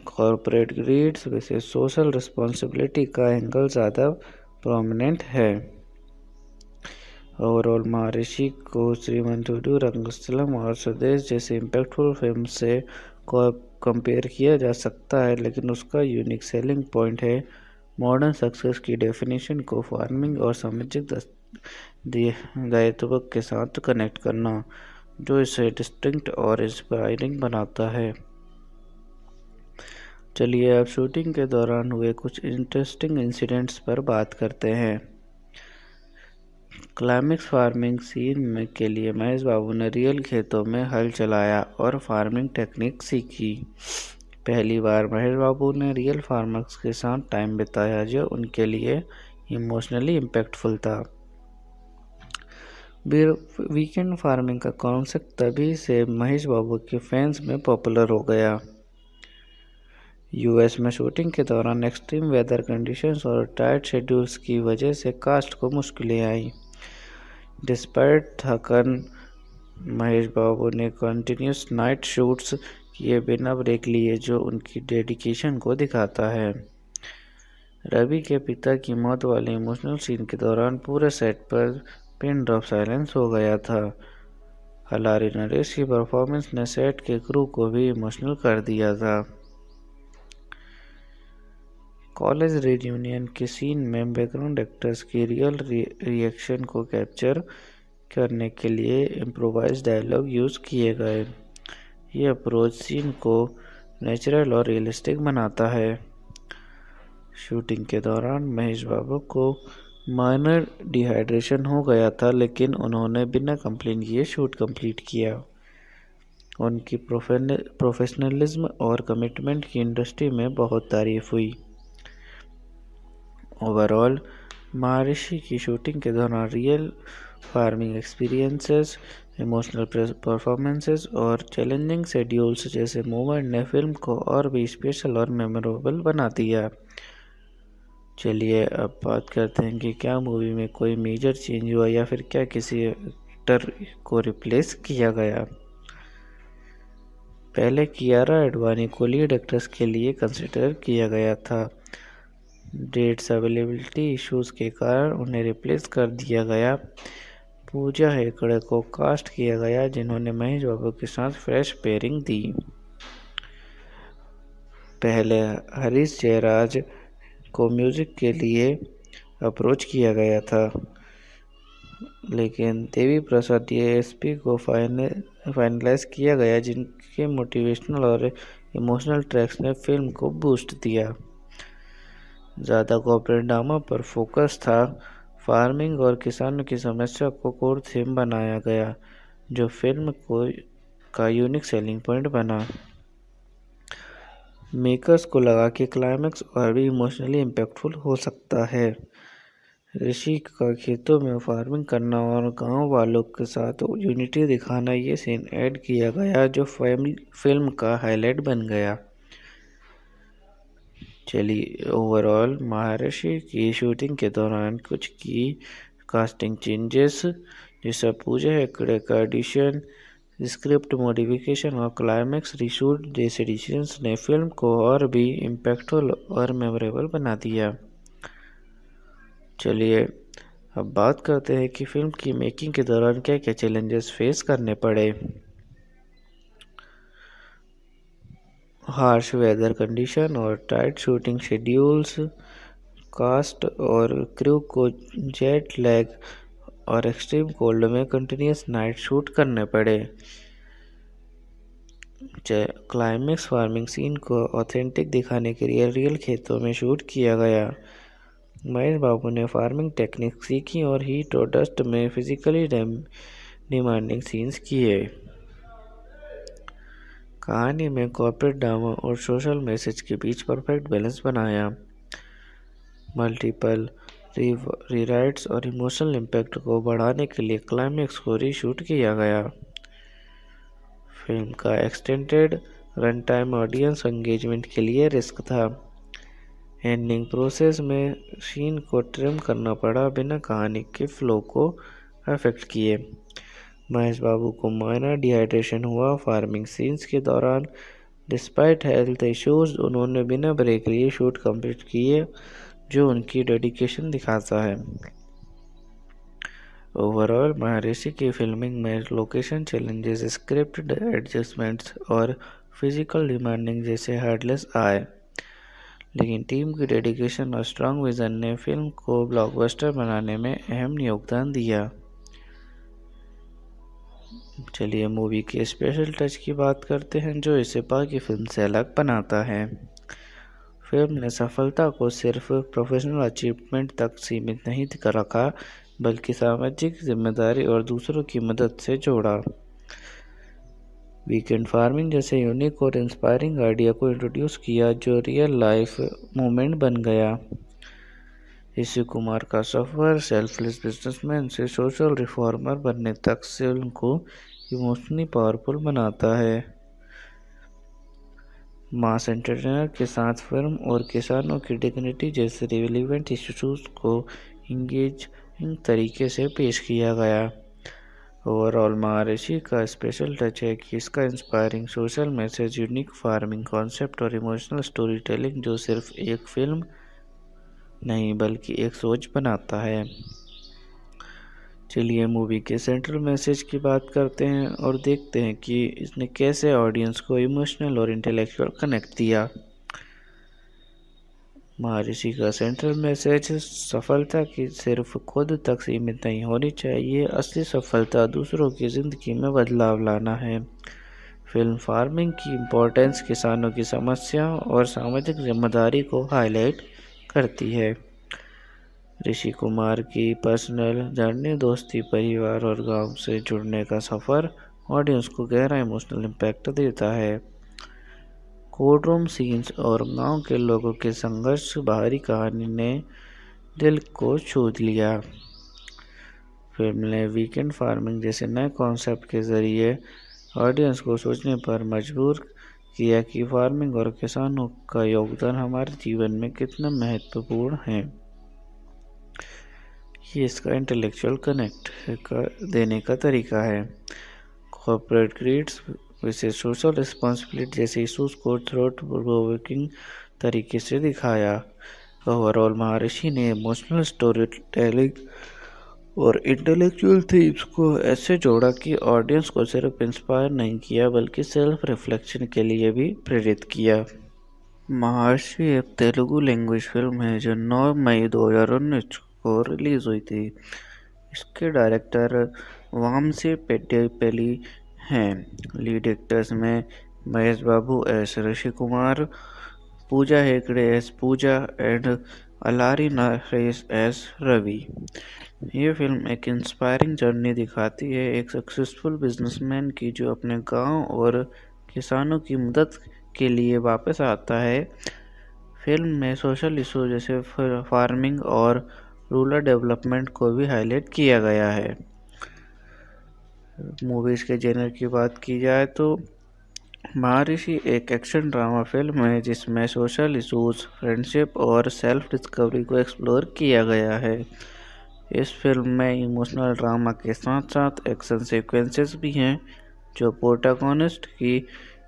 कॉर्पोरेट ग्रीड्स वैसे सोशल रिस्पॉन्सिबिलिटी का एंगल ज़्यादा प्रोमिनेंट है। ओवरऑल महर्षि को श्रीमंतुडू, रंगस्थलम और स्वदेश जैसे इम्पैक्टफुल फिल्म से कंपेयर किया जा सकता है, लेकिन उसका यूनिक सेलिंग पॉइंट है मॉडर्न सक्सेस की डेफिनेशन को फार्मिंग और सामाजिक दायित्व के साथ कनेक्ट करना, जो इसे डिस्टिंक्ट और इंस्पायरिंग बनाता है। चलिए अब शूटिंग के दौरान हुए कुछ इंटरेस्टिंग इंसिडेंट्स पर बात करते हैं। क्लाइमेक्स फार्मिंग सीन के लिए महेश बाबू ने रियल खेतों में हल चलाया और फार्मिंग टेक्निक सीखी। पहली बार महेश बाबू ने रियल फार्मर्स के साथ टाइम बिताया, जो उनके लिए इमोशनली इम्पैक्टफुल था। वीकेंड फार्मिंग का कॉन्सेप्ट तभी से महेश बाबू के फैंस में पॉपुलर हो गया। यूएस में शूटिंग के दौरान एक्सट्रीम वेदर कंडीशंस और टाइट शेड्यूल्स की वजह से कास्ट को मुश्किलें आईं। डिस्पाइट थकन, महेश बाबू ने कंटिन्यूस नाइट शूट्स किए बिना ब्रेक लिए, जो उनकी डेडिकेशन को दिखाता है। रवि के पिता की मौत वाले इमोशनल सीन के दौरान पूरे सेट पर पिन ड्रॉप साइलेंस हो गया था। हलारी नरेश की परफॉर्मेंस ने सेट के क्रू को भी इमोशनल कर दिया था। कॉलेज रियूनियन के सीन में बैकग्राउंड एक्टर्स की रियल रिएक्शन को कैप्चर करने के लिए इम्प्रोवाइज डायलॉग यूज़ किए गए। ये अप्रोच सीन को नेचुरल और रियलिस्टिक बनाता है। शूटिंग के दौरान महेश बाबू को माइनर डिहाइड्रेशन हो गया था, लेकिन उन्होंने बिना कंप्लेन किए शूट कंप्लीट किया। उनकी प्रोफेशनलिज्म और कमिटमेंट की इंडस्ट्री में बहुत तारीफ हुई। ओवरऑल महर्षि की शूटिंग के दौरान real farming experiences, emotional performances और चैलेंजिंग शेड्यूल्स जैसे मोमेंट ने फिल्म को और भी स्पेशल और मेमोरेबल बना दिया। चलिए अब बात करते हैं कि क्या मूवी में कोई मेजर चेंज हुआ या फिर क्या किसी एक्टर को रिप्लेस किया गया। पहले कियारा एडवानी को लीड एक्ट्रेस के लिए कंसिडर किया गया था। डेट्स अवेलेबिलिटी इश्यूज के कारण उन्हें रिप्लेस कर दिया गया। पूजा हेगड़े को कास्ट किया गया, जिन्होंने महेश बाबू के साथ फ्रेश पेयरिंग दी। पहले हरीश जयराज को म्यूजिक के लिए अप्रोच किया गया था, लेकिन देवी प्रसाद डीएसपी को फाइनलाइज किया गया, जिनके मोटिवेशनल और इमोशनल ट्रैक्स ने फिल्म को बूस्ट दिया। ज़्यादा कॉर्पोरेट ड्रामा पर फोकस था। फार्मिंग और किसानों की समस्या को कोर थीम बनाया गया, जो फिल्म का यूनिक सेलिंग पॉइंट बना। मेकर्स को लगा कि क्लाइमैक्स और भी इमोशनली इम्पैक्टफुल हो सकता है। ऋषि का खेतों में फार्मिंग करना और गांव वालों के साथ यूनिटी दिखाना, ये सीन ऐड किया गया, जो फिल्म का हाईलाइट बन गया। चलिए ओवरऑल महर्षि की शूटिंग के दौरान कुछ की कास्टिंग चेंजेस, जैसे पूजा हेगड़े का एडिशन, स्क्रिप्ट मॉडिफिकेशन और क्लाइमैक्स रीशूट जैसे डिसीजंस ने फिल्म को और भी इम्पैक्टफुल और मेमोरेबल बना दिया। चलिए अब बात करते हैं कि फिल्म की मेकिंग के दौरान क्या क्या चैलेंजेस फेस करने पड़े। हार्श वेदर कंडीशन और टाइट शूटिंग शेड्यूल्स कास्ट और क्रू को जेट लैग और एक्सट्रीम कोल्ड में कंटिन्यूस नाइट शूट करने पड़े। क्लाइमेक्स फार्मिंग सीन को ऑथेंटिक दिखाने के लिए रियल खेतों में शूट किया गया। महेश बाबू ने फार्मिंग टेक्निक सीखी और हीट और डस्ट में फिजिकली डिमांडिंग सीन्स किए। कहानी में कॉर्पोरेट ड्रामा और सोशल मैसेज के बीच परफेक्ट बैलेंस बनाया। मल्टीपल रीराइट्स और इमोशनल इम्पैक्ट को बढ़ाने के लिए क्लाइमेक्स को रीशूट किया गया। फिल्म का extended run time audience engagement के लिए रिस्क था। एंडिंग प्रोसेस में सीन को ट्रिम करना पड़ा बिना कहानी के फ्लो को अफेक्ट किए। महेश बाबू को माइनर डिहाइड्रेशन हुआ फार्मिंग सीन्स के दौरान। डिस्पाइट हेल्थ इश्यूज उन्होंने बिना ब्रेक लिए शूट कंप्लीट किए, जो उनकी डेडिकेशन दिखाता है। ओवरऑल महर्षि की फिल्मिंग में लोकेशन चैलेंजेस, स्क्रिप्ट एडजस्टमेंट्स और फिजिकल डिमांडिंग जैसे हर्डल्स आए, लेकिन टीम की डेडिकेशन और स्ट्रॉन्ग विजन ने फिल्म को ब्लॉकबस्टर बनाने में अहम योगदान दिया। चलिए मूवी के स्पेशल टच की बात करते हैं जो इसे बाकी फिल्म से अलग बनाता है। फिल्म ने सफलता को सिर्फ प्रोफेशनल अचीवमेंट तक सीमित नहीं कर रखा, बल्कि सामाजिक जिम्मेदारी और दूसरों की मदद से जोड़ा। वीकेंड फार्मिंग जैसे यूनिक और इंस्पायरिंग आइडिया को इंट्रोड्यूस किया, जो रियल लाइफ मूवमेंट बन गया। ऋषि कुमार का सफर सेल्फलेस बिजनेसमैन से सोशल रिफॉर्मर बनने तक फिल्म को इमोशनली पावरफुल बनाता है। मास एंटरटेनर के साथ फिल्म और किसानों की डिग्निटी जैसे रिलेवेंट इश्यूज को इंगेजिंग तरीके से पेश किया गया। ओवरऑल महर्षि का स्पेशल टच है कि इसका inspiring social message, unique farming concept और इमोशनल स्टोरी टेलिंग जो सिर्फ एक फिल्म नहीं बल्कि एक सोच बनाता है। चलिए मूवी के सेंट्रल मैसेज की बात करते हैं और देखते हैं कि इसने कैसे ऑडियंस को इमोशनल और इंटेलेक्चुअल कनेक्ट दिया। महर्षि का सेंट्रल मैसेज सफलता की सिर्फ खुद तक सीमित नहीं होनी चाहिए, असली सफलता दूसरों की ज़िंदगी में बदलाव लाना है। फिल्म फार्मिंग की इम्पोर्टेंस, किसानों की समस्याओं और सामाजिक जिम्मेदारी को हाईलाइट करती है। ऋषि कुमार की पर्सनल जर्नी, दोस्ती, परिवार और गांव से जुड़ने का सफ़र ऑडियंस को गहरा इमोशनल इम्पैक्ट देता है। कोर्टरूम सीन्स और गांव के लोगों के संघर्ष बाहरी कहानी ने दिल को छू लिया। फिल्म ने वीकेंड फार्मिंग जैसे नए कॉन्सेप्ट के ज़रिए ऑडियंस को सोचने पर मजबूर किया कि फार्मिंग और किसानों का योगदान हमारे जीवन में कितना महत्वपूर्ण है। ये इसका इंटेलेक्चुअल कनेक्ट देने का तरीका है। कॉर्पोरेट ग्रीड्स वैसे सोशल रिस्पॉन्सिबिलिटी जैसे इशूज़ को थ्रोट प्रोवोकिंग तरीके से दिखाया। ओवरऑल महर्षि ने इमोशनल स्टोरी टेलिंग और इंटेलेक्चुअल थीम्स को ऐसे जोड़ा कि ऑडियंस को सिर्फ इंस्पायर नहीं किया बल्कि सेल्फ रिफ्लेक्शन के लिए भी प्रेरित किया। महर्षि एक तेलुगु लैंग्वेज फिल्म है जो 9 मई 2019 को रिलीज़ हुई थी। इसके डायरेक्टर वामसी पेड्डेपल्ली हैं। लीड एक्टर्स में Mahesh Babu as Rishi Kumar, Pooja Hegde as Pooja and Allari Naresh as Ravi. ये फिल्म एक इंस्पायरिंग जर्नी दिखाती है एक सक्सेसफुल बिजनेसमैन की जो अपने गांव और किसानों की मदद के लिए वापस आता है। फिल्म में सोशल इशू जैसे फार्मिंग और रूरल डेवलपमेंट को भी हाईलाइट किया गया है। मूवीज़ के जेनर की बात की जाए तो महर्षि एक एक्शन ड्रामा फिल्म है जिसमें सोशल इशूज़, फ्रेंडशिप और सेल्फ डिस्कवरी को एक्सप्लोर किया गया है। इस फिल्म में इमोशनल ड्रामा के साथ साथ एक्शन सीक्वेंसेस भी हैं जो प्रोटैगनिस्ट की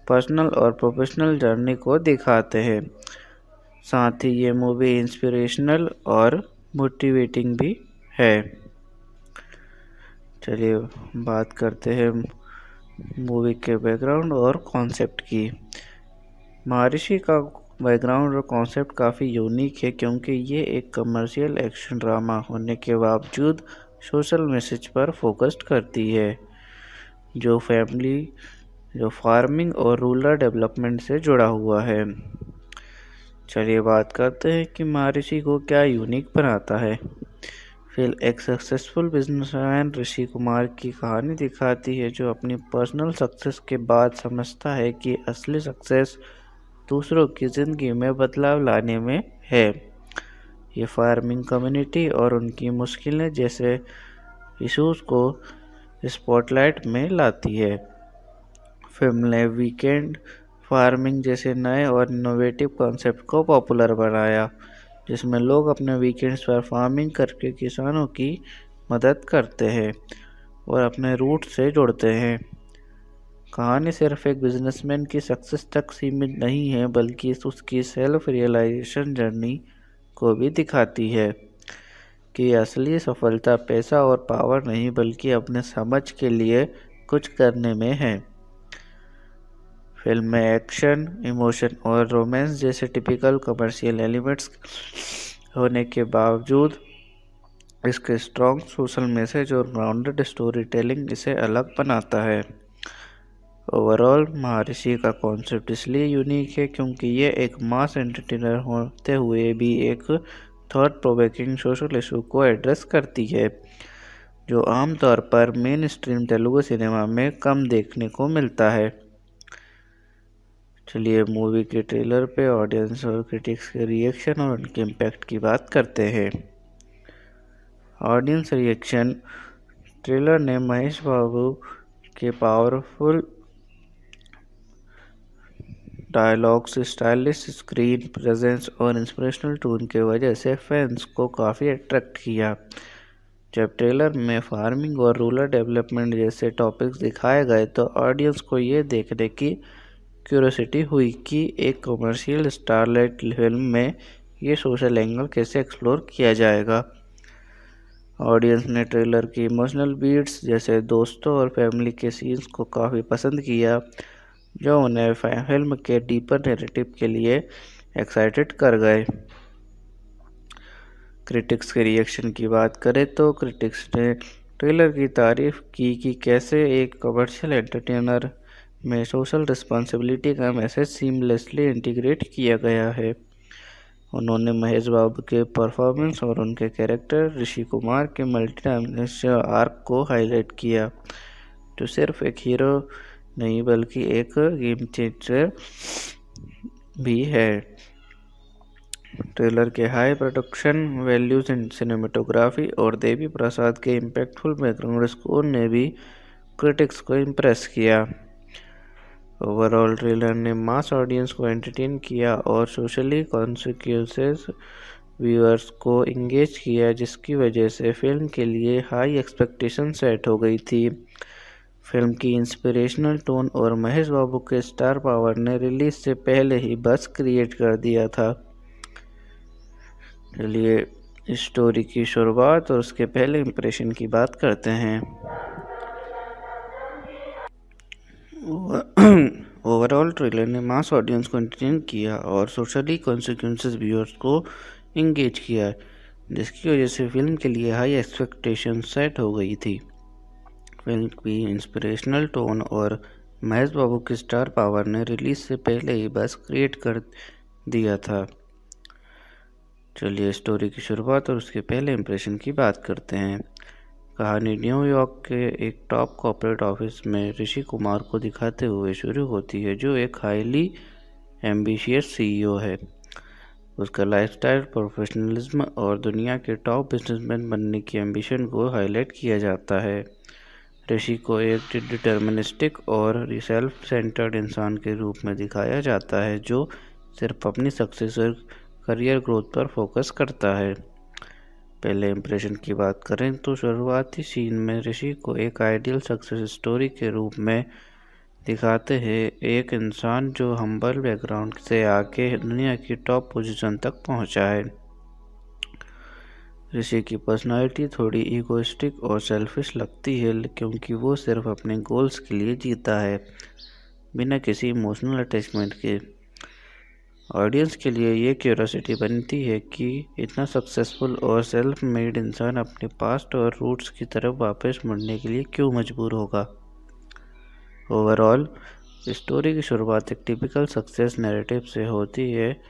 पर्सनल और प्रोफेशनल जर्नी को दिखाते हैं। साथ ही ये मूवी इंस्पिरेशनल और मोटिवेटिंग भी है। चलिए बात करते हैं मूवी के बैकग्राउंड और कॉन्सेप्ट की। महर्षि का बैकग्राउंड और कॉन्सेप्ट काफ़ी यूनिक है क्योंकि ये एक कमर्शियल एक्शन ड्रामा होने के बावजूद सोशल मैसेज पर फोकस्ड करती है जो फार्मिंग और रूरल डेवलपमेंट से जुड़ा हुआ है। चलिए बात करते हैं कि महर्षि को क्या यूनिक बनाता है। फिल्म एक सक्सेसफुल बिजनेसमैन ऋषि कुमार की कहानी दिखाती है जो अपनी पर्सनल सक्सेस के बाद समझता है कि असली सक्सेस दूसरों की ज़िंदगी में बदलाव लाने में है। ये फार्मिंग कम्युनिटी और उनकी मुश्किलें जैसे इशूज़ को स्पॉटलाइट में लाती है। फिल्म ने वीकेंड फार्मिंग जैसे नए और इनोवेटिव कॉन्सेप्ट को पॉपुलर बनाया जिसमें लोग अपने वीकेंड्स पर फार्मिंग करके किसानों की मदद करते हैं और अपने रूट से जुड़ते हैं। कहानी सिर्फ एक बिजनेसमैन की सक्सेस तक सीमित नहीं है बल्कि उसकी सेल्फ रियलाइजेशन जर्नी को भी दिखाती है कि असली सफलता पैसा और पावर नहीं बल्कि अपने समझ के लिए कुछ करने में है। फिल्म में एक्शन, इमोशन और रोमांस जैसे टिपिकल कमर्शियल एलिमेंट्स होने के बावजूद इसके स्ट्रॉन्ग सोशल मैसेज और ग्राउंडेड स्टोरी टेलिंग इसे अलग बनाता है। ओवरऑल महर्षि का कॉन्सेप्ट इसलिए यूनिक है क्योंकि ये एक मास एंटरटेनर होते हुए भी एक थॉट प्रोवोकिंग सोशल इशू को एड्रेस करती है जो आमतौर पर मेन स्ट्रीम तेलुगु सिनेमा में कम देखने को मिलता है। चलिए मूवी के ट्रेलर पे ऑडियंस और क्रिटिक्स के रिएक्शन और उनके इम्पैक्ट की बात करते हैं। Audience reaction. ट्रेलर ने महेश बाबू के powerful dialogues, stylish screen presence और इंस्पिरेशनल टोन के वजह से फैंस को काफ़ी अट्रैक्ट किया। जब ट्रेलर में फार्मिंग और रूरल डेवलपमेंट जैसे टॉपिक्स दिखाए गए तो ऑडियंस को ये देखने की क्यूरियोसिटी हुई कि एक कमर्शियल स्टारलाइट फिल्म में ये सोशल एंगल कैसे एक्सप्लोर किया जाएगा। ऑडियंस ने ट्रेलर की इमोशनल बीट्स जैसे दोस्तों और फैमिली के सीन्स को काफ़ी पसंद किया जो उन्हें फिल्म के डीपर नैरेटिव के लिए एक्साइटेड कर गए। क्रिटिक्स के रिएक्शन की बात करें तो क्रिटिक्स ने ट्रेलर की तारीफ की कि कैसे एक कमर्शियल एंटरटेनर में सोशल रिस्पॉन्सिबिलिटी का मैसेज सीमलेसली इंटीग्रेट किया गया है। उन्होंने महेश बाबू के परफॉर्मेंस और उनके कैरेक्टर ऋषि कुमार के मल्टी डायमेंशनल आर्क को हाईलाइट किया जो सिर्फ एक हीरो नहीं बल्कि एक गेम चेंजर भी है। ट्रेलर के high production values in cinematography और देवी प्रसाद के इम्पैक्टफुल बैकग्राउंड स्कोर ने भी क्रिटिक्स को इम्प्रेस किया। ओवरऑल ट्रेलर ने मास ऑडियंस को एंटरटेन किया और सोशली कॉन्सिक्वेंसेस व्यूअर्स को इंगेज किया जिसकी वजह से फिल्म के लिए हाई एक्सपेक्टेशन सेट हो गई थी। फिल्म की इंस्पिरेशनल टोन और महेश बाबू के स्टार पावर ने रिलीज से पहले ही बज़ क्रिएट कर दिया था। चलिए स्टोरी की शुरुआत और उसके पहले इंप्रेशन की बात करते हैं। ओवरऑल ट्रेलर ने मास ऑडियंस को एंटरटेन किया और सोशली कॉन्सिक्वेंसेस व्यूअर्स को इंगेज किया जिसकी वजह से फिल्म के लिए हाई एक्सपेक्टेशन सेट हो गई थी। फिल्म की इंस्पिरेशनल टोन और महेश बाबू की स्टार पावर ने रिलीज से पहले ही बज़ क्रिएट कर दिया था। चलिए स्टोरी की शुरुआत और उसके पहले इंप्रेशन की बात करते हैं। कहानी न्यूयॉर्क के एक टॉप कॉर्पोरेट ऑफिस में ऋषि कुमार को दिखाते हुए शुरू होती है जो एक हाईली एम्बिशियस सीईओ है। उसका लाइफस्टाइल, प्रोफेशनलिज्म और दुनिया के टॉप बिजनेसमैन बनने की एम्बिशन को हाईलाइट किया जाता है। ऋषि को एक डिटर्मिनिस्टिक और सेल्फ सेंटर्ड इंसान के रूप में दिखाया जाता है जो सिर्फ अपनी सक्सेस और करियर ग्रोथ पर फोकस करता है। पहले इंप्रेशन की बात करें तो शुरुआती सीन में ऋषि को एक आइडियल सक्सेस स्टोरी के रूप में दिखाते हैं। एक इंसान जो हम्बल बैकग्राउंड से आके दुनिया की टॉप पोजीशन तक पहुंचा है। ऋषि की पर्सनालिटी थोड़ी ईगोइस्टिक और सेल्फिश लगती है क्योंकि वो सिर्फ अपने गोल्स के लिए जीता है बिना किसी इमोशनल अटैचमेंट के। ऑडियंस के लिए ये क्यूरोसिटी बनती है कि इतना सक्सेसफुल और सेल्फ मेड इंसान अपने पास्ट और रूट्स की तरफ वापस मुड़ने के लिए क्यों मजबूर होगा। ओवरऑल स्टोरी की शुरुआत एक टिपिकल सक्सेस नैरेटिव से होती है,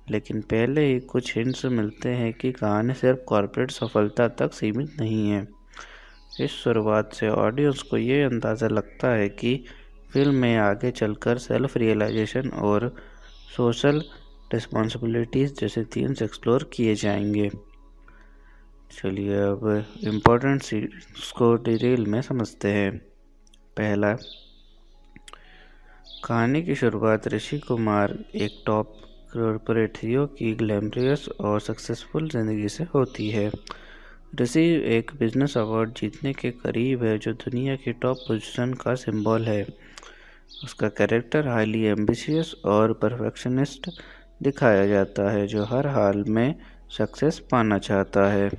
लेकिन पहले ही कुछ हिंट्स मिलते हैं कि कहानी सिर्फ कॉर्पोरेट सफलता तक सीमित नहीं है। इस शुरुआत से ऑडियंस को ये अंदाज़ा लगता है कि फिल्म में आगे चलकर सेल्फ रियलाइजेशन और सोशल रिस्पॉन्सिबिलिटीज़ जैसे थीम्स एक्सप्लोर किए जाएंगे। चलिए अब इम्पोर्टेंट सीन्स को डिटेल में समझते हैं। पहला, कहानी की शुरुआत ऋषि कुमार एक टॉप कॉर्पोरेट सीईओ की ग्लैमरस और सक्सेसफुल ज़िंदगी से होती है। ऋषि एक बिजनेस अवार्ड जीतने के करीब है जो दुनिया की टॉप पोजीशन का सिंबल है। उसका कैरेक्टर हाईली एम्बिशियस और परफेक्शनिस्ट दिखाया जाता है जो हर हाल में सक्सेस पाना चाहता है।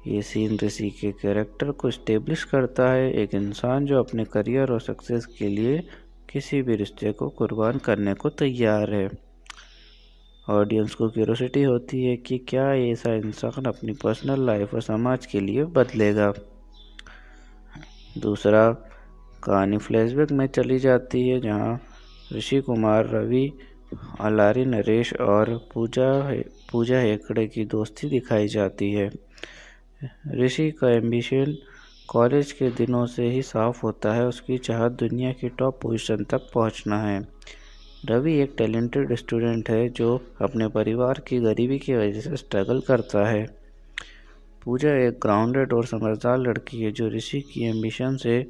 ये सीन ऋषि के कैरेक्टर को इस्टेब्लिश करता है, एक इंसान जो अपने करियर और सक्सेस के लिए किसी भी रिश्ते को कुर्बान करने को तैयार है। ऑडियंस को क्यूरोसिटी होती है कि क्या ऐसा इंसान अपनी पर्सनल लाइफ और समाज के लिए बदलेगा। दूसरा, कहानी फ्लैशबैक में चली जाती है जहां ऋषि कुमार, रवि, अलारी नरेश और पूजा हेगड़े की दोस्ती दिखाई जाती है। ऋषि का एम्बिशन कॉलेज के दिनों से ही साफ होता है, उसकी चाहत दुनिया की टॉप पोजीशन तक पहुंचना है। रवि एक टैलेंटेड स्टूडेंट है जो अपने परिवार की गरीबी की वजह से स्ट्रगल करता है। पूजा एक ग्राउंडेड और समझदार लड़की है जो ऋषि की एम्बिशन से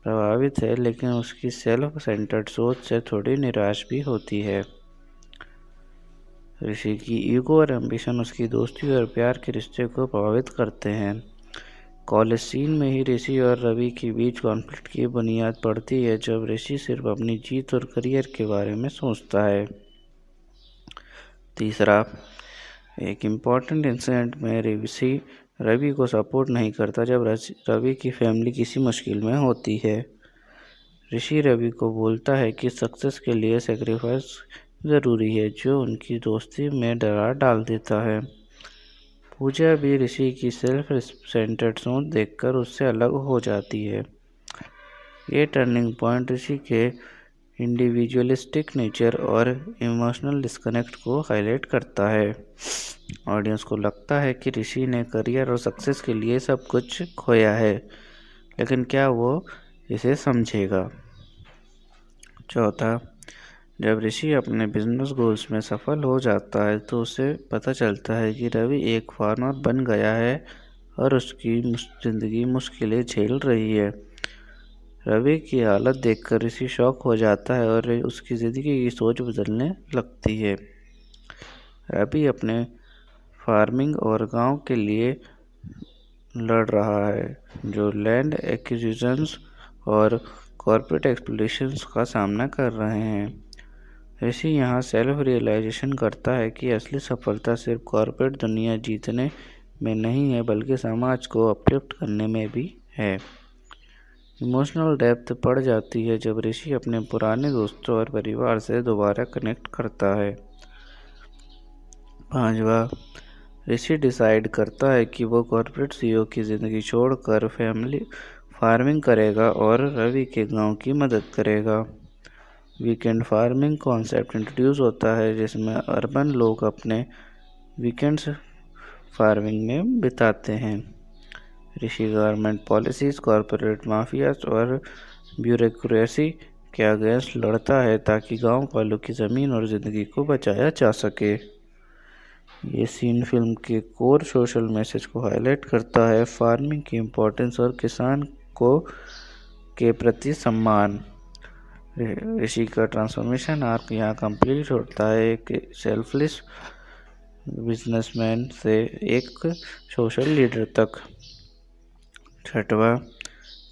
प्रभावित है, लेकिन उसकी सेल्फ सेंटर्ड सोच से थोड़ी निराश भी होती है। ऋषि की ईगो और एम्बिशन उसकी दोस्ती और प्यार के रिश्ते को प्रभावित करते हैं। कॉलेज सीन में ही ऋषि और रवि के बीच कॉन्फ्लिक्ट की बुनियाद पड़ती है जब ऋषि सिर्फ अपनी जीत और करियर के बारे में सोचता है। तीसरा, एक इम्पॉर्टेंट इंसिडेंट में ऋषि रवि को सपोर्ट नहीं करता जब रवि की फैमिली किसी मुश्किल में होती है। ऋषि रवि को बोलता है कि सक्सेस के लिए सेक्रीफाइस ज़रूरी है, जो उनकी दोस्ती में दरार डाल देता है। पूजा भी ऋषि की सेल्फ सेंटर्ड सोच देखकर उससे अलग हो जाती है। ये टर्निंग पॉइंट ऋषि के इंडिविजुअलिस्टिक नेचर और इमोशनल डिस्कनेक्ट को हाईलाइट करता है। ऑडियंस को लगता है कि ऋषि ने करियर और सक्सेस के लिए सब कुछ खोया है, लेकिन क्या वो इसे समझेगा। चौथा, जब ऋषि अपने बिजनेस गोल्स में सफल हो जाता है तो उसे पता चलता है कि रवि एक फार्मर बन गया है और उसकी ज़िंदगी मुश्किलें झेल रही है। रवि की हालत देखकर ऋषि शॉक हो जाता है और उसकी ज़िंदगी की सोच बदलने लगती है। रवि अपने फार्मिंग और गांव के लिए लड़ रहा है जो लैंड एक्विजिशंस और कॉर्पोरेट एक्सप्लॉयटेशंस का सामना कर रहे हैं। ऋषि यहाँ सेल्फ रियलाइजेशन करता है कि असली सफलता सिर्फ कॉर्पोरेट दुनिया जीतने में नहीं है, बल्कि समाज को अपलिफ्ट करने में भी है। इमोशनल डेप्थ बढ़ जाती है जब ऋषि अपने पुराने दोस्तों और परिवार से दोबारा कनेक्ट करता है। पांचवा, ऋषि डिसाइड करता है कि वो कॉर्पोरेट सीईओ की ज़िंदगी छोड़कर फैमिली फार्मिंग करेगा और रवि के गांव की मदद करेगा। वीकेंड फार्मिंग कॉन्सेप्ट इंट्रोड्यूस होता है जिसमें अर्बन लोग अपने वीकेंड्स फार्मिंग में बिताते हैं। ऋषि गवर्नमेंट पॉलिसीज़, कॉरपोरेट माफियाज और ब्यूरोक्रेसी के अगेंस्ट लड़ता है ताकि गांव वालों की ज़मीन और ज़िंदगी को बचाया जा सके। ये सीन फिल्म के कोर सोशल मैसेज को हाईलाइट करता है, फार्मिंग की इम्पोर्टेंस और किसान को के प्रति सम्मान। ऋषि का ट्रांसफॉर्मेशन आर्क यहाँ कंप्लीट होता है, एक सेल्फलेस बिजनेसमैन से एक सोशल लीडर तक। छठवा,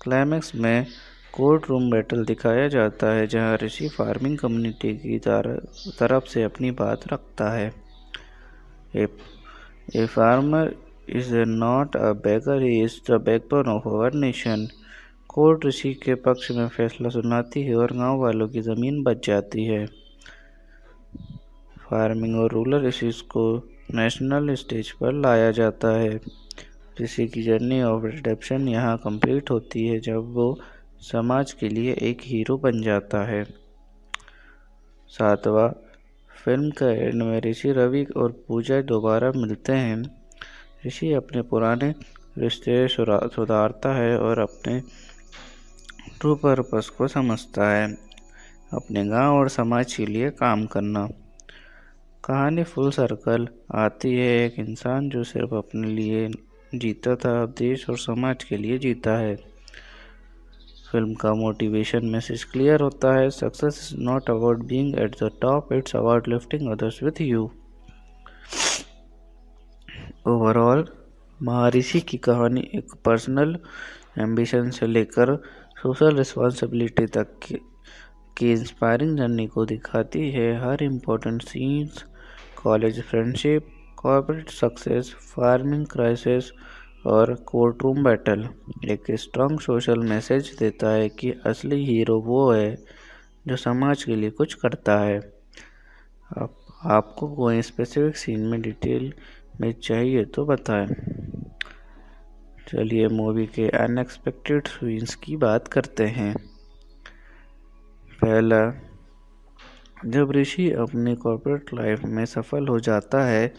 क्लाइमैक्स में कोर्ट रूम बैटल दिखाया जाता है जहाँ ऋषि फार्मिंग कम्युनिटी की तरफ से अपनी बात रखता है। A farmer is not a beggar, he is the backbone of our nation. Court Rishi के पक्ष में फैसला सुनाती है और गांव वालों की ज़मीन बच जाती है। फार्मिंग और रूरल इश्यूज को नेशनल स्टेज पर लाया जाता है। ऋषि की जर्नी ऑफ रिडेम्पशन यहाँ कंप्लीट होती है जब वो समाज के लिए एक हीरो बन जाता है। 7वां, फिल्म का एंड में ऋषि, रवि और पूजा दोबारा मिलते हैं। ऋषि अपने पुराने रिश्ते सुधारता है और अपने ट्रू पर्पस को समझता है, अपने गांव और समाज के लिए काम करना। कहानी फुल सर्कल आती है, एक इंसान जो सिर्फ अपने लिए जीता था अब देश और समाज के लिए जीता है। फिल्म का मोटिवेशन मैसेज क्लियर होता है, success is not about being at the top, it's about lifting others with you. Overall महर्षि की कहानी एक पर्सनल एम्बिशन से लेकर सोशल रिस्पॉन्सिबिलिटी तक की इंस्पायरिंग जर्नी को दिखाती है। हर important scenes, college friendship, corporate success, farming crisis और कोर्टरूम बैटल एक स्ट्रॉन्ग सोशल मैसेज देता है कि असली हीरो वो है जो समाज के लिए कुछ करता है। आपको कोई स्पेसिफिक सीन में डिटेल में चाहिए तो बताएं। चलिए मूवी के अनएक्सपेक्टेड सीन्स की बात करते हैं। पहला, जब ऋषि अपनी कॉर्पोरेट लाइफ में सफल हो जाता है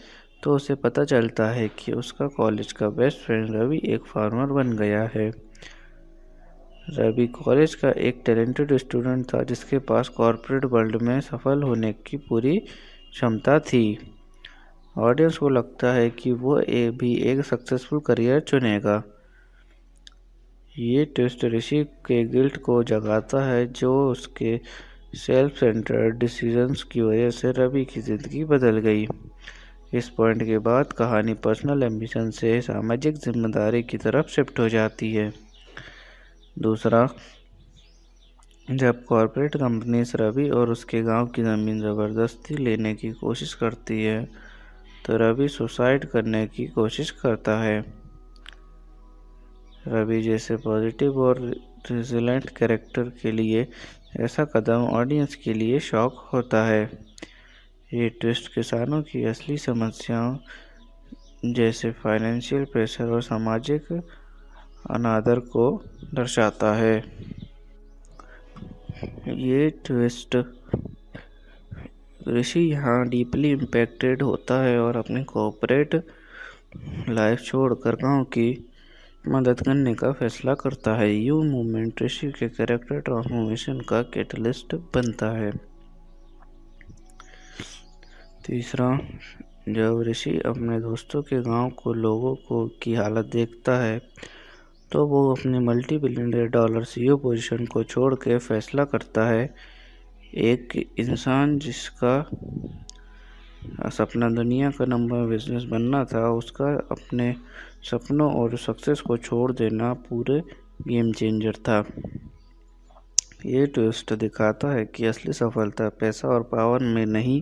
तो उसे पता चलता है कि उसका कॉलेज का बेस्ट फ्रेंड रवि एक फार्मर बन गया है। रवि कॉलेज का एक टैलेंटेड स्टूडेंट था जिसके पास कॉर्पोरेट वर्ल्ड में सफल होने की पूरी क्षमता थी। ऑडियंस को लगता है कि वो भी एक सक्सेसफुल करियर चुनेगा। ये ट्विस्ट ऋषि के गिल्ट को जगाता है जो उसके सेल्फ सेंटर्ड डिसीजंस की वजह से रवि की ज़िंदगी बदल गई। इस पॉइंट के बाद कहानी पर्सनल एम्बिशन से सामाजिक जिम्मेदारी की तरफ शिफ्ट हो जाती है। दूसरा, जब कॉर्पोरेट कंपनीज रवि और उसके गांव की ज़मीन ज़बरदस्ती लेने की कोशिश करती है तो रवि सुसाइड करने की कोशिश करता है। रवि जैसे पॉजिटिव और रेजिलेंट कैरेक्टर के लिए ऐसा कदम ऑडियंस के लिए शॉक होता है। ये ट्विस्ट किसानों की असली समस्याओं जैसे फाइनेंशियल प्रेशर और सामाजिक अनादर को दर्शाता है। ये ट्विस्ट ऋषि यहाँ डीपली इम्पैक्टेड होता है और अपनी कॉर्पोरेट लाइफ छोड़कर गांव की मदद करने का फैसला करता है। यू मूवमेंट ऋषि के कैरेक्टर ट्रांसफॉर्मेशन का कैटलिस्ट बनता है। तीसरा, जब ऋषि अपने दोस्तों के गांव को लोगों को की हालत देखता है तो वो अपनी $multi-billion CEO पोजीशन को छोड़ के फैसला करता है। एक इंसान जिसका सपना दुनिया का नंबर बिजनेस बनना था, उसका अपने सपनों और सक्सेस को छोड़ देना पूरे गेम चेंजर था। ये ट्विस्ट दिखाता है कि असली सफलता पैसा और पावर में नहीं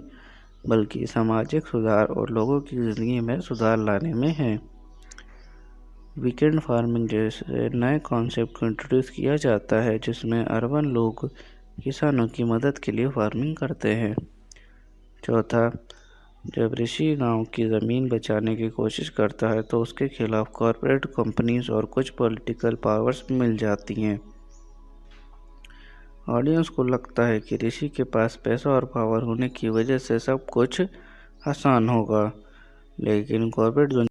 बल्कि सामाजिक सुधार और लोगों की ज़िंदगी में सुधार लाने में है। वीकेंड फार्मिंग जैसे नए कॉन्सेप्ट को इंट्रोड्यूस किया जाता है जिसमें अर्बन लोग किसानों की मदद के लिए फार्मिंग करते हैं। चौथा, जब ऋषि गांव की ज़मीन बचाने की कोशिश करता है तो उसके खिलाफ कॉर्पोरेट कंपनीज और कुछ पॉलिटिकल पावर्स मिल जाती हैं। ऑडियंस को लगता है कि ऋषि के पास पैसा और पावर होने की वजह से सब कुछ आसान होगा, लेकिन कॉर्पोरेट